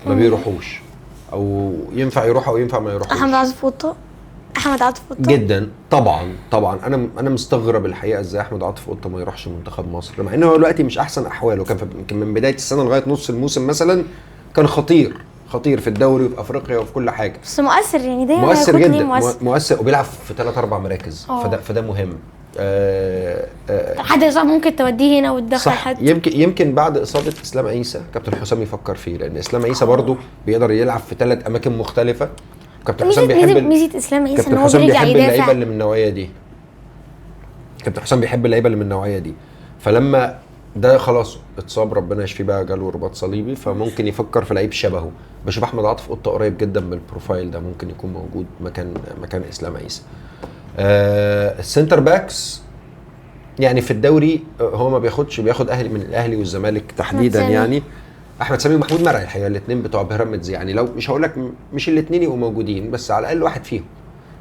ما بيروحوش، او ينفع يروحوا او ينفع ما يروحوش. احمد عاطف قطه، احمد عاطف قطه جدا طبعا انا مستغرب الحقيقه ازاي احمد عاطف قطه ما يروحش منتخب مصر، مع انه هو دلوقتي مش احسن احواله، كان يمكن من بدايه السنه لغايه نص الموسم مثلا كان خطير في الدوري وفي افريقيا وفي كل حاجه، بس مؤثر يعني دايما مؤثر هيكون جدا مؤثر. مؤثر وبيلعب في 3-4 مراكز، فده مهم. حد يصاب ممكن توديه هنا وتدخل صح. حد. يمكن بعد اصابه اسلام عيسى كابتن حسام يفكر فيه، لان اسلام عيسى برضه بيقدر يلعب في 3 اماكن مختلفه. كابتن حسام بيحب ميزه اسلام عيسى ان كابتن هو حسام بيرجع بيحب اللعيبه يدافع. اللي من النوعيه دي. كابتن حسام بيحب اللعيبه اللي من النوعيه دي، فلما ده خلاص اتصاب ربنا يشفيه بقى جاله رباط صليبي، فممكن يفكر في لعيب شبهه. بشوف احمد عاطف قطه قريب جدا من البروفايل ده، ممكن يكون موجود مكان اسلام عيسى. السنتر باكس يعني في الدوري هو ما بياخد اهلي من الاهلي والزمالك تحديدا يعني. احمد سامي ومحمود مرعي الحقيقه الاثنين بتوع بيراميدز، يعني لو مش هقول لك مش الاثنين يبقوا موجودين بس على الاقل واحد فيهم.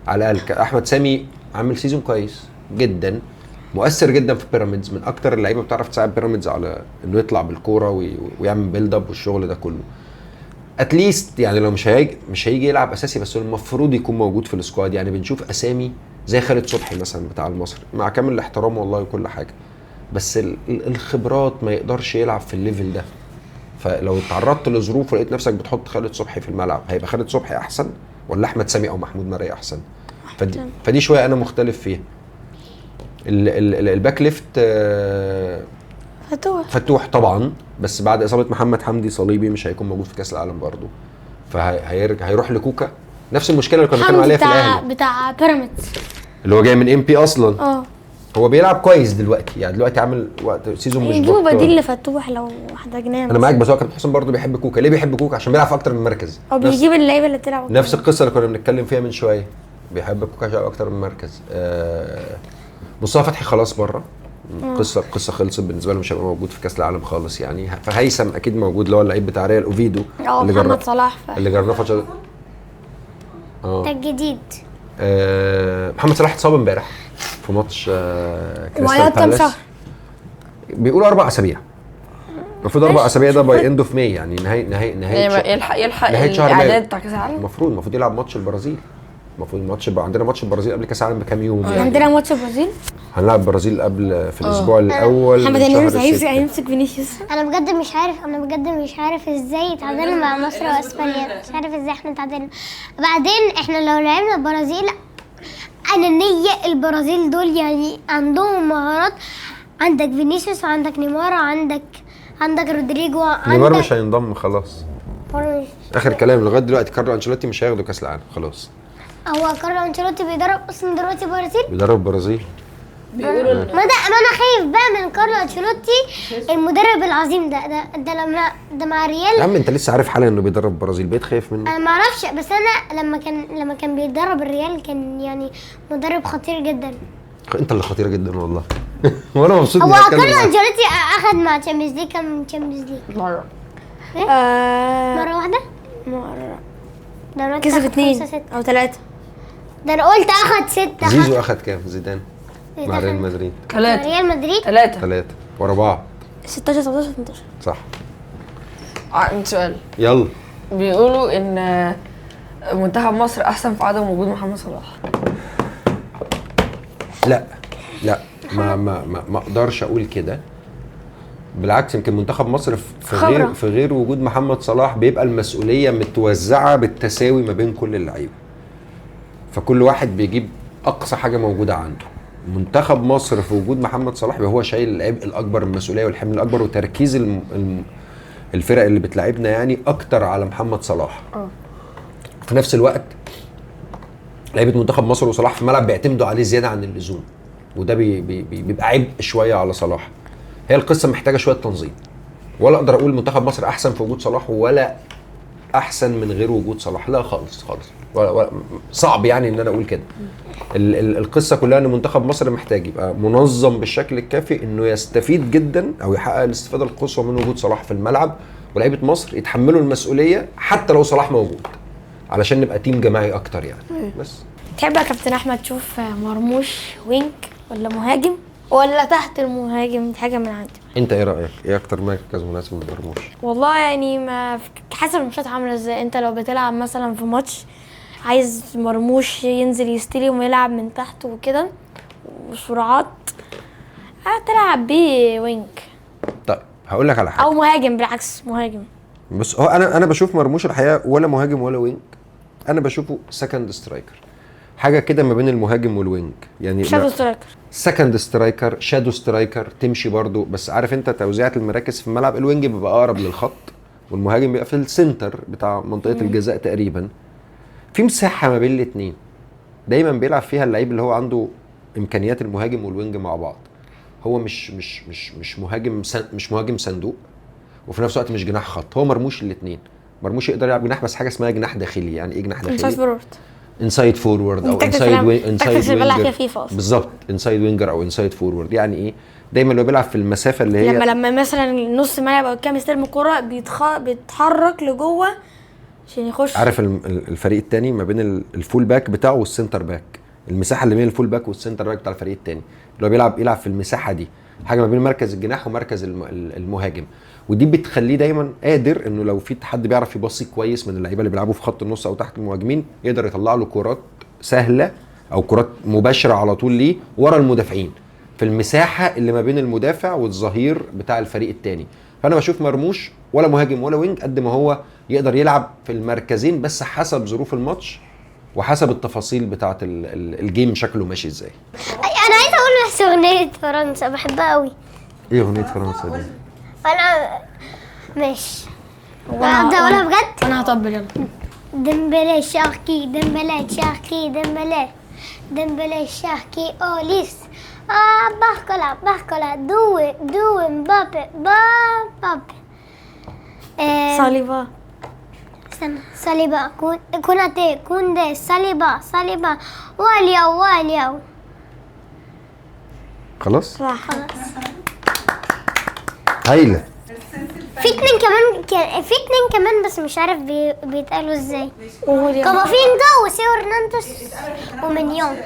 على الاقل احمد سامي عامل سيزون كويس جدا، مؤثر جدا في بيراميدز، من اكتر اللعيبه بتعرف تساعد بيراميدز على انه يطلع بالكوره ويعمل بيلد اب والشغل ده كله. اتليست يعني لو مش هيجي يلعب اساسي بس المفروض يكون موجود في السكواد. يعني بنشوف اسامي زي خالد صبحي مثلا بتاع المصري، مع كامل الاحترام والله وكل حاجه، بس الخبرات ما يقدرش يلعب في الليفل ده. فلو اتعرضت لظروف ولقيت نفسك بتحط خالد صبحي في الملعب، هيبقى خالد صبحي احسن ولا احمد سامي او محمود مرعي احسن؟ فدي شويه انا مختلف فيها. الباك ليفت فتوح طبعا، بس بعد اصابه محمد حمدي صليبي مش هيكون موجود في كاس العالم برضه، هيروح لكوكا. نفس المشكله اللي كنا بنتكلم عليها في الاهلي بتاع بيراميدز اللي هو جاي من ام بي اصلا. هو بيلعب كويس دلوقتي، يعني دلوقتي عامل وقت سيزون مش يجيبوا بديل لفتوح لو احتاجناه. انا معاك، بس هو كابتن حسام برضه بيحب كوكا. ليه بيحب كوكا؟ عشان بيلعب في اكتر من مركز، او بيجيب اللعيبه اللي بتلعب نفس القصه اللي كنا بنتكلم فيها من شويه. بيحب كوكا عشان اكتر من مركز. مصطفى فتحي خلاص بره، القصه خلصت بالنسبه له، مش هيبقى موجود في كاس العالم خالص يعني. فهيثم اكيد موجود، اللي هو اللعيب بتاع ريال اوفيدو اللي محمد صلاح اللي جربناه فتره. ده الجديد. محمد صلاح اتصاب امبارح في ماتش كريستال بالاس. بيقولوا 4 اسابيع، المفروض 4 اسابيع ده باي اند اوف ماي، يعني نهايه يلحق نهايه شهر الاعداد بتاع كاس العالم. المفروض يلعب ماتش البرازيل. عندنا ماتش البرازيل قبل كاس العالم بكام يوم يعني. عندنا ماتش البرازيل، هنلعب البرازيل قبل في الاسبوع الاول. محمد هيمسك فينيسيوس. انا بجد مش عارف ازاي تعادلنا مع مصر واسبانيا، مش عارف ازاي احنا تعادلنا. بعدين احنا لو لعبنا البرازيل، انانيه البرازيل دول يعني عندهم مهارات. عندك فينيسيوس وعندك نيمار عندك رودريجو. نيمار مش هينضم خلاص، اخر كلام لغايه دلوقتي. كارلو انشيلوتي مش هياخدوا كاس العالم خلاص. هو كارلو انشيلوتي بيدرب اصلا دلوقتي البرازيل، بيدرب البرازيل. بيقولوا ما انا خايف بقى من كارلو انشيلوتي المدرب العظيم ده لما ده مع ريال. يا عم انت لسه عارف حالا انه بيدرب البرازيل، بقيت خايف منه؟ انا ما اعرفش، بس انا لما كان بيدرب الريال كان يعني مدرب خطير جدا. انت اللي خطير جدا والله. وانا مبسوط هو كارلو انشيلوتي اخد مع تشامبيونز ليج كام تشامبيونز ليج؟ مره مره واحده. كسب 2 أو 3. ده انا قلت اخد 6. زيزو اخد كام؟ زيدان مع ريال مدريد 3 ريال مدريد 3 ورا بعض. 16 17 18 صح. عندي سؤال. يلا. بيقولوا ان منتخب مصر احسن في عدم وجود محمد صلاح. لا ما اقدرش اقول كده. بالعكس، يمكن منتخب مصر في غير وجود محمد صلاح بيبقى المسؤوليه متوزعه بالتساوي ما بين كل اللعيبه، فكل واحد بيجيب اقصى حاجه موجوده عنده. منتخب مصر في وجود محمد صلاح هو شايل العبء الاكبر، المسؤوليه والحمل الاكبر وتركيز الفرق اللي بتلعبنا يعني اكتر على محمد صلاح. في نفس الوقت لعيبه منتخب مصر وصلاح في الملعب بيعتمدوا عليه زياده عن اللزوم، وده بيبقى عبء شويه على صلاح. هي القصه محتاجه شويه تنظيم، ولا اقدر اقول منتخب مصر احسن في وجود صلاح ولا احسن من غير وجود صلاح، لا خالص خالص، ولا صعب يعني ان انا اقول كده. القصه كلها ان منتخب مصر محتاج يبقى منظم بالشكل الكافي انه يستفيد جدا او يحقق الاستفاده القصوى من وجود صلاح في الملعب، ولاعيبه مصر يتحملوا المسؤوليه حتى لو صلاح موجود علشان نبقى تيم جماعي اكتر يعني. بس تحب يا كابتن احمد تشوف مرموش وينج ولا مهاجم ولا تحت المهاجم؟ حاجه من عندي. انت ايه رايك؟ ايه اكتر مركز مناسب لمرموش؟ والله يعني ما حسب الماتشات عامله ازاي. انت لو بتلعب مثلا في ماتش عايز مرموش ينزل يستلم ويلعب من تحت وكده وسرعات، هتلعب بيه وينج طيب هقول لك على حاجه، او مهاجم. بالعكس مهاجم. بص هو انا بشوف مرموش الحقيقه ولا مهاجم ولا وينج، انا بشوفه سكند سترايكر، حاجه كده ما بين المهاجم والوينج يعني. شادو سترايكر، سكند سترايكر، شادو سترايكر تمشي برضو، بس عارف انت توزيعة المراكز في الملعب الوينج بيبقى اقرب للخط والمهاجم بيبقى في السنتر بتاع منطقة الجزاء تقريبا، في مساحة ما بين الاثنين دايما بيلعب فيها اللعيب اللي هو عنده امكانيات المهاجم والوينج مع بعض. هو مش مهاجم صندوق وفي نفس الوقت مش جناح خط، هو مرموش الاثنين. مرموش يقدر يلعب جناح بس حاجة اسمها جناح داخلي. يعني ايه جناح داخلي؟ انسايد فورورد او انسايد وينجر. بالظبط، انسايد وينجر او انسايد فورورد. يعني ايه؟ دايما لو بيلعب في المسافه اللي هي لما مثلا نص ملعب او كام يستلم الكره بيتحرك لجوه عشان يخش. عارف الفريق الثاني ما بين الفول باك بتاعه والسنتر باك، المساحه اللي بين الفول باك والسنتر باك بتاع الفريق الثاني اللي هو يلعب في المساحه دي، حاجه ما بين مركز الجناح ومركز المهاجم، ودي بتخليه دايما قادر انه لو في حد بيعرف يبصي كويس من اللعيبه اللي بيلعبوا في خط النص او تحت المهاجمين يقدر يطلع له كرات سهله او كرات مباشره على طول ليه ورا المدافعين في المساحه اللي ما بين المدافع والظهير بتاع الفريق الثاني. فانا بشوف مرموش ولا مهاجم ولا وينج قد ما هو يقدر يلعب في المركزين بس حسب ظروف الماتش وحسب التفاصيل بتاعه الجيم شكله ماشي ازاي. انا عايزه اقول بس اغنيه فرنسا بحبها قوي. ايه اغنيه فرنسا دي؟ انا ماشي ابدا اقولها بجد. انا هطبل يلا. ديمبلي شاركي ديمبلي شاركي ديمبلي شاركي اوليس باركولا دو مبابي صليبا ساليبا كوناتي كوندي ساليبا والياو خلاص صح. هايله. في اتنين كمان بس مش عارف بيتقالوا ازاي. كامافينجا وسيو هرنانديز ومنيون.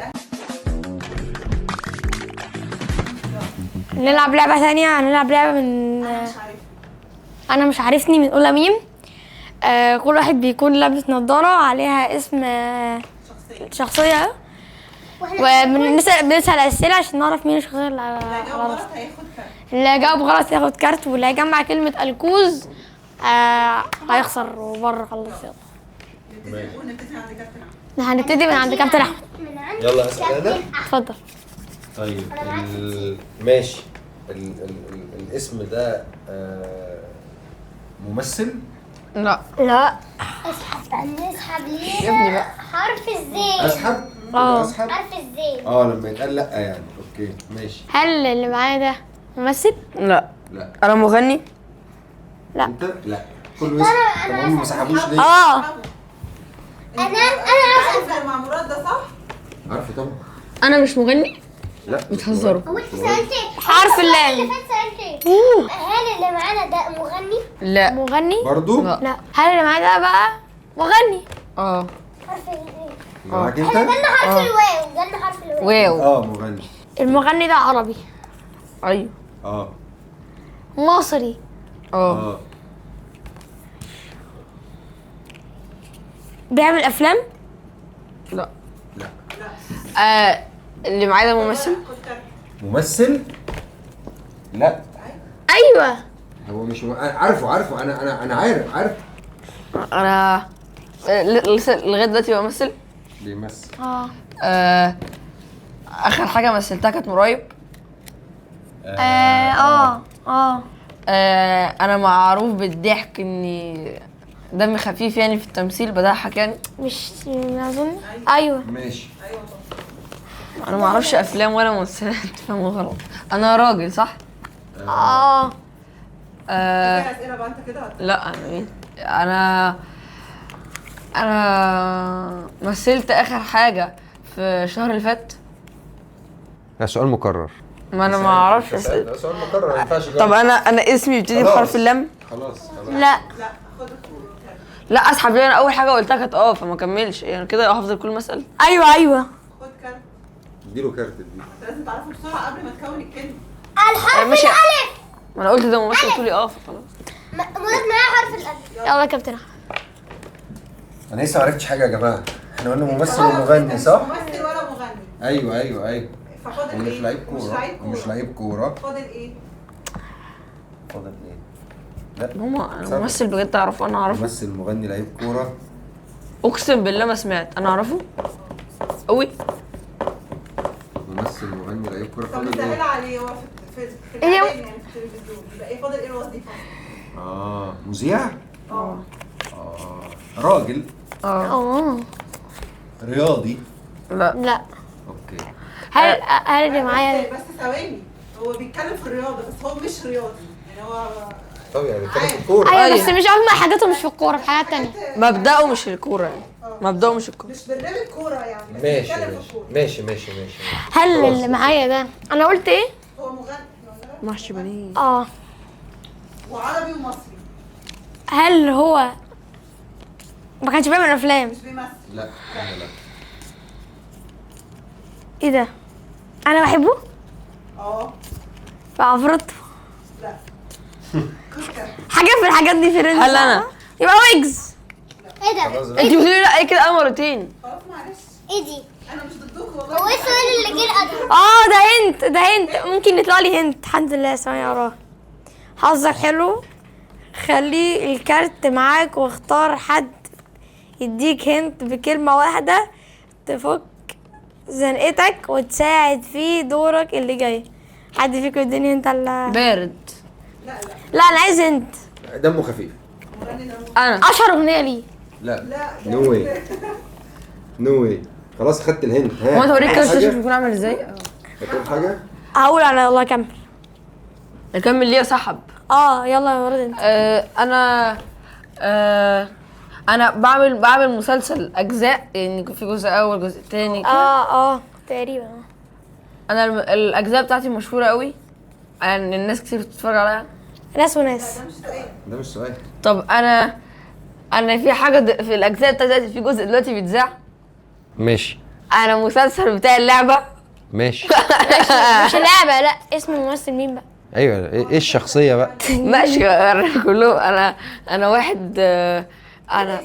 نلعب لعبة ثانية. هنلعب لعبة من أنا مش عارفني من أولى ميم. كل واحد بيكون لابس نظارة عليها اسم شخصية وبنسأل أسئلة عشان نعرف مين الشخصية اللي على راسها. اللي جاوب غلط ياخد كارت، واللي هيجمع كلمة الكوز هيخسر وبره خلاص. يلا هنبتدي من عند كابتن أحمد. يلا اسال انا. اتفضل. طيب ماشي. الاسم ده ممثل؟ لا اسحب ليه يا ابني بقى. حرف الزين. اسحب؟ اسحب؟ حرف الزين. لما يتقال لا يعني. اوكي ماشي. هل اللي معايا ده ممثل؟ لا. لا. انا مغني؟ لا. انت؟ لا. كله اسم. طب هم ما سحبوش ليه؟ انا عارف مع مراد ده صح؟ عارفه طبعا. انا مش مغني؟ لا بتهزروا. هو انت سالتي حرف اللام. اللي فات سالتي هل اللي معانا ده مغني؟ لا مغني؟ برضو؟ لا. هل اللي معايا ده بقى مغني؟ حرف الزين. معاك انت؟ احنا جالنا حرف الواو. جالنا حرف الواو. واو. مغني. المغني ده عربي ايوه. مصري بيعمل افلام؟ لا. لا. اللي معايا ده ممثل؟ ممثل؟ لا. ايوه. هو مش عارفه انا عارف. انا لسه لغايه دلوقتي بمثل. بيمثل. اخر حاجه مثلتها كانت من قريب. انا معروف بالضحك، اني دمي خفيف يعني في التمثيل، بضحك يعني. مش اظن. ايوه. ماشي. انا ما اعرفش افلام ولا مسلسلات فاهمه غلط. انا راجل صح؟ اه. كفايه اسئله بقى انت كده لا انا مين؟ انا مثلت اخر حاجه في الشهر اللي فات. ده سؤال مكرر. ما انا ما اعرفش اسال. ده سؤال مكرر ما ينفعش طب انا اسمي بيبتدي بحرف اللام. خلاص. لا. لا خد لا اسحب لي، انا اول حاجه قلتها كانت فما كملش يعني كده هفضل كل مسألة. ايوه ايوه. خد كارت. اديله كارت دي. انت لازم تعرفه بسرعه قبل ما تكون الكلمه. الحرف ماشي. الالف. ما انا قلت ده ممثل تقولي فخلاص. مراد معايا حرف الالف. يلا يا كابتن. انا لسه ما عرفتش حاجه يا جماعه. احنا قلنا ممثل خلاص، ومغني صح؟ ممثل ولا مغني. ايوه. ففاضل ومش ايه؟ لعيب مش كوره. لعيب كوره. ومش لعيب كوره. فاضل ايه؟ فاضل ايه؟ لا ماما انا ممثل بجد اعرفه، انا اعرفه ممثل مغني لعيب كوره. اقسم بالله ما سمعت، انا اعرفه قوي. ممثل مغني لعيب كوره. طب فاضل مسهل ايه؟ عليه هو في الاعلام يعني في التلفزيون. يبقى ايه فاضل ايه الوظيفه؟ مذيع. اه راجل. اه. رياضي. لا لا. اوكي. هل اللي معايا بس ثواني، هو بيتكلم في الرياضه بس هو مش رياضي يعني هو طب يعني بيتكلم في عادي. الكوره. ايوه بس مش اجمل حاجاته مش في الكوره، في حاجات تانية. مبدأه مش الكوره يعني. مبدأه مش الكوره. مش برنامج كوره يعني بس ماشي بيتكلم في ماشي الكوره. ماشي. هل اللي معايا ده انا قلت ايه؟ هو مغني محش بنين. اه. وعربي ومصري هل هو ما كانش بيعمل افلام؟ مش بيمثل. لا. ايه ده؟ انا بحبه اه فعفرته. لا حاجه في الحاجات دي في رينج. هل أنا؟ يبقى ويجز. ايه ده؟ خلاص بقى. انت بتقولي لا ايه كده مرتين. خلاص معلش ايه دي؟ انا مش ضدكم والله. هو ايه السؤال اللي جه الأدب؟ ده هنت ممكن يطلع لي هنت. الحمد لله ثواني وراه. حظك حلو، خلي الكارت معاك واختار حد يديك هنت بكلمة واحدة تفك زنقتك وتساعد في دورك اللي جاي. حد فيكم يديني هنت ولا؟ بارد. لا انا عايز هنت. دمه خفيف. انا اشهر اغنية ليه. لا نو واي. خلاص خدت الهنت. ها هو انت وريك كده حاجة؟ الشاشه بيكون عامل ازاي؟ هتقول حاجه؟ هقول على الله كمل. اكمل ليه سحب. يلا يا ولد انت. انا بعمل مسلسل اجزاء يعني في جزء اول جزء تاني كده. تقريبا. انا الاجزاء بتاعتي مشهوره قوي يعني الناس كتير بتتفرج عليها. ناس وناس. ده مش سؤال. طب انا في حاجه في الاجزاء بتاعتي في جزء دلوقتي بيتذاع. ماشي انا مسلسل بتاع اللعبه. ماشي. مش لعبة، لا اسم الممثل مين بقى؟ ايوه ايه الشخصيه بقى؟ ماشي كلهم. انا واحد انا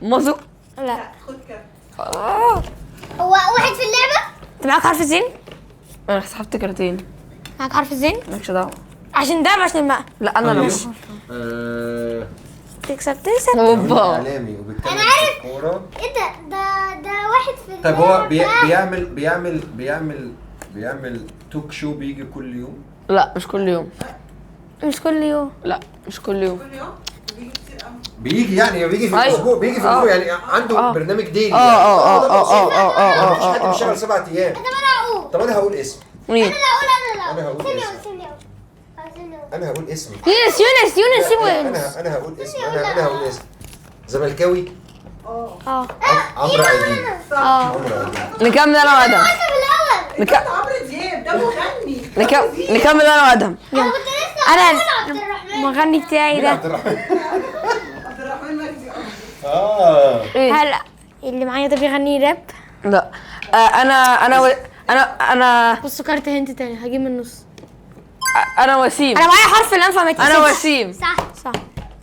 مازو. لا. خد كده. هو واحد في اللعبة؟ انت معاك حرف الزين؟ انا سحبت كارتين. معاك حرف الزين؟ مالكش دعوه. عشان ده عشان الماء. لا انا لو تكسب. اوبا. اعلامي وبيتكلم أنا عارف. في الكوره. ايه ده واحد في طيب هو اللعبة. بيعمل توك شو بيجي كل يوم. لا مش كل يوم. مش كل يوم. لا مش كل يوم. كل يوم بيجي كتير قوي. بيجي يعني بيجي في أيوة. الاسبوع بيجي في الاسبوع يعني عنده برنامج ديلي يعني. مفيش حد بيشتغل 7 ايام. طب انا هقول. طب انا هقول اسم. مين؟ انا أنا هقول ثانية اسم. ثانية. انا هقول اسم. يونس سيبه. انا هقول اسم. انا هقول اسم. زملكاوي. اه. عمرو اديب. اه. نكمل انا وادم. انت عمرو دياب ده مغني. نكمل انا وادم. انا عبد الرحمن. المغني بتاعي ده. عبد الرحمن مجدي ايه؟ هلا اللي معايا ده بيغني راب. لا انا بصوا كارت هنت تاني هجيب من النص. انا وسيم. انا معايا حرف الانف ما يتحسبش. انا وسيم. صح. صح.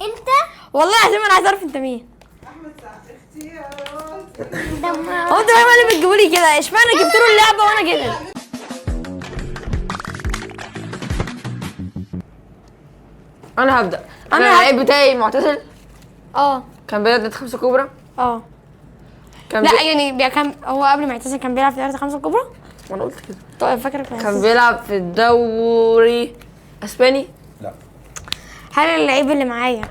انت والله العظيم انا عايز اعرف انت مين. احمد سعد. اختيارات. هو انتوا دايما اللي بتجيبوا لي كده، اشمعنى جبت له اللعبه وانا كده؟ انا هبدا. أنا انا اللعيب بتاعي معتزل. اه. كان بيلعب 5 كبرى. اه. كان لا يعني كان هو قبل ما يعتزل كان بيلعب في دوري 5 الكبرى. انا قلت كده. طيب فاكر كان بيلعب في الدوري اسباني. لا هل اللعيب اللي معايا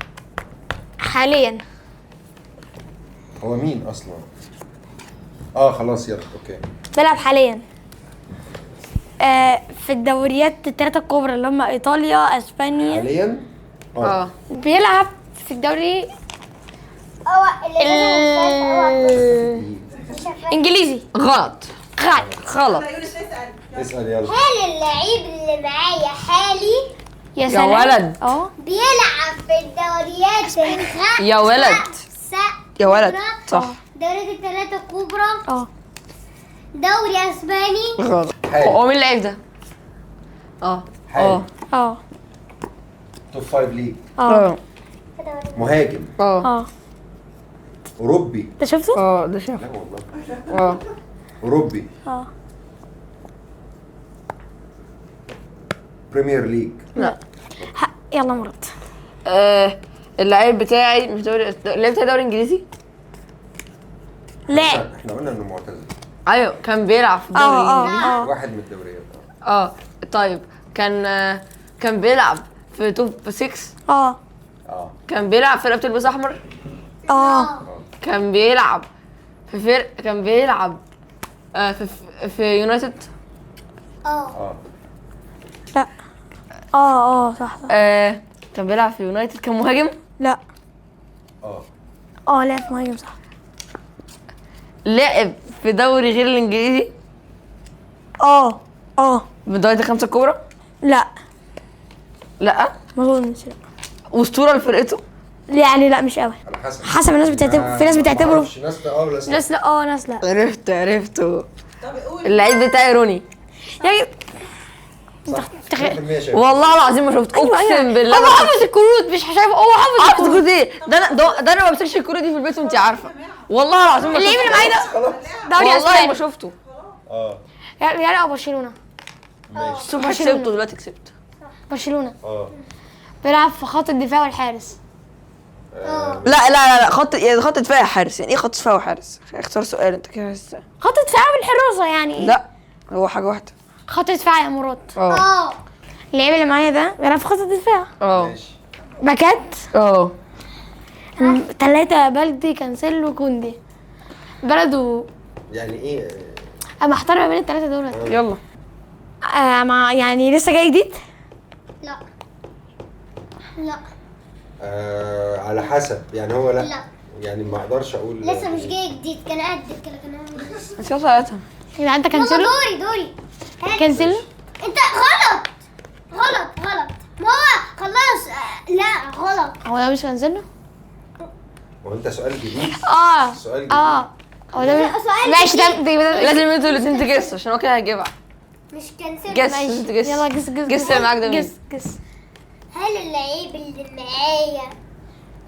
حاليا هو مين اصلا؟ خلاص يلا اوكي. بيلعب حاليا في الدوريات الثلاثة الكبرى اللي هم ايطاليا اسبانيا؟ حاليا بيلعب في الدوري انجليزي؟ غلط. غلط. لا يونس اسال. اسال يلا. هل اللعيب اللي معايا حالي يا يا ولد. بيلعب في الدوريات يا ولد. يا ولد صح. دوريات الثلاثة الكبرى، دوري اسباني. غلط. حالي. هو مين اللعيب ده؟ حالي. توب 5 ليج. مهاجم. اوروبي. انت شفته؟ ده شاف. لا والله. اوروبي. بريمير ليج. لا. يلا مراد. اللعيب بتاعي مش اللعيب بتاعي دوري انجليزي؟ لا. احنا قلنا انه معتزل. ايوه كان بيلعب في الدوري الانجليزي. واحد من الدوريات. طيب كان بيلعب في توب 6. كان بيلعب في فرقة بتلبس احمر. كان بيلعب في كان بيلعب في يونايتد. لا. صح. كان بيلعب في يونايتد. كان مهاجم. لا. لعب مهاجم صح. لعب في دوري غير الانجليزي. من الدوريات الخمسة الكبرى. لا لا ما اظنش. لا واسطورة لفرقته. يعني لا مش قوي. على حسب الناس بتعتبر، في ناس بتعتبره، ناس لا ناس لا. عرفته. طب قول. اللعيب بتاعي روني. يعني والله العظيم ما شفت. اقسم بالله هو حافظ الكروت، مش شايف هو حافظ حافظ الكروت ايه؟ ده انا ما بمسكش الكروت دي في البيت وانت عارفه. والله العظيم ما اللعيب اللي معايا ده دوري والله ما اسباني. شفته. ريال او برشلونة؟ الصبح كسبته دلوقتي كسبت. برشلونة. بيلعب في خط الدفاع والحارس. لا خط دفاع حارس. يعني ايه خط دفاع وحارس؟ اختار سؤال انت كده. خط دفاع والحراسة يعني. لا هو حاجه واحده. خط دفاع يا مراد. اه اللعيب اللي معايا ده بيلعب في خط الدفاع. ماشي. باكات. 3 بلدي كانسيلو كوندي. بلده يعني ايه؟ انا محتار ما بين ال3 دول. يلا. مع يعني لسه جاي جديد. لا لا على حسب يعني هو لا. لا يعني ما اقدرش اقول لسه مش جاي جديد، كان قد كده كان عامل انت ساعتها يبقى انت ماما كانسيلو. دوري كانسيلو. انت غلط ما هو خلاص. لا غلط. هو ده مش كانسيلو. هو انت سؤال جديد. سؤال جديد. هو ده سؤال ماشي. لازم انتوا الاثنين تجسوا عشان هو كده هيجيبها. مش كانسل. جس ماشي. انت جس. يلا جس جس اللي معاك ده مين؟ جس. هل اللعيب اللي معايا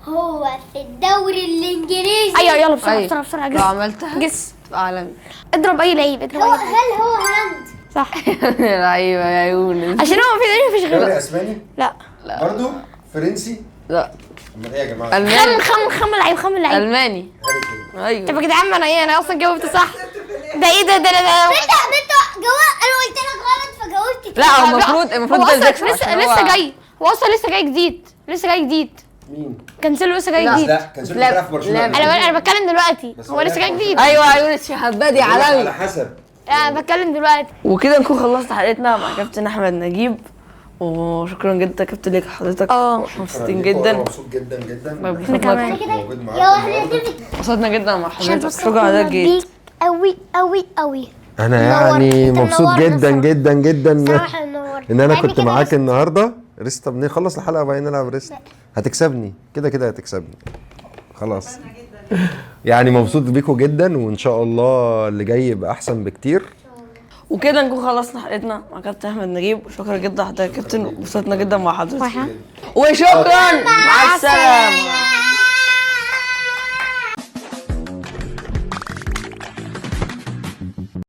هو في الدوري الانجليزي؟ ايوه يلا بسرعة أيوة. بسرعة بسرعة لو جس. عملتها جس. تبقى عالمي. اضرب اي لعيب، اضرب هو اي لعيب. هل هو هاند؟ صح. ايوه يا يونس. عشان هو في دوري مفيش دوري غيره. اسباني؟ لا. برضه فرنسي؟ لا امال ايه يا جماعه؟ الماني. خم لعيب. الماني. هاري كين. ايوه. طب يا جدعان انا اصلا جاوبت صح. ده ايه ده بنت جواب. انا قلت لك غلط فجاوبت. لا هو المفروض هو ده اصلا الذكر عشان هو- لسه جاي. هو اصلا لسه جاي جديد. مين؟ كانسيلو لسه جاي لا. جديد. لا كان سوري لا. بيلعب في برشلونه. لا. انا بتكلم دلوقتي. بس هو هو لسه جاي لعب جديد. ايوه يا يونس يا هبادي عالمي. على حسب. انا بتكلم دلوقتي. وكده نكون خلصنا حلقتنا مع كابتن احمد نجيب. وشكرا جدا كابتن ليك حضرتك. مبسوطين جدا. مبسوط جدا انا كمان. موجود معاك يا واحنا انبسطنا جدا مع حضرتك. شكرا على ده جيت. قوي. انا منورنا. يعني انت مبسوط منورنا جدا الصراحة. جدا جدا صراحة منورنا. ان انا يعني كنت كده معاك بس. النهارده. ريست طب نخلص الحلقه وبعدين نلعب ريست. هتكسبني كده هتكسبني خلاص. يعني مبسوط بيكم جدا وان شاء الله اللي جاي يبقى احسن بكتير. وكده نكون خلصنا حلقتنا مع كابتن احمد نجيب. وشكرا جدا لحضرتك يا كابتن. وانبسطنا جدا مع حضرتك. وشكرا مع السلامه.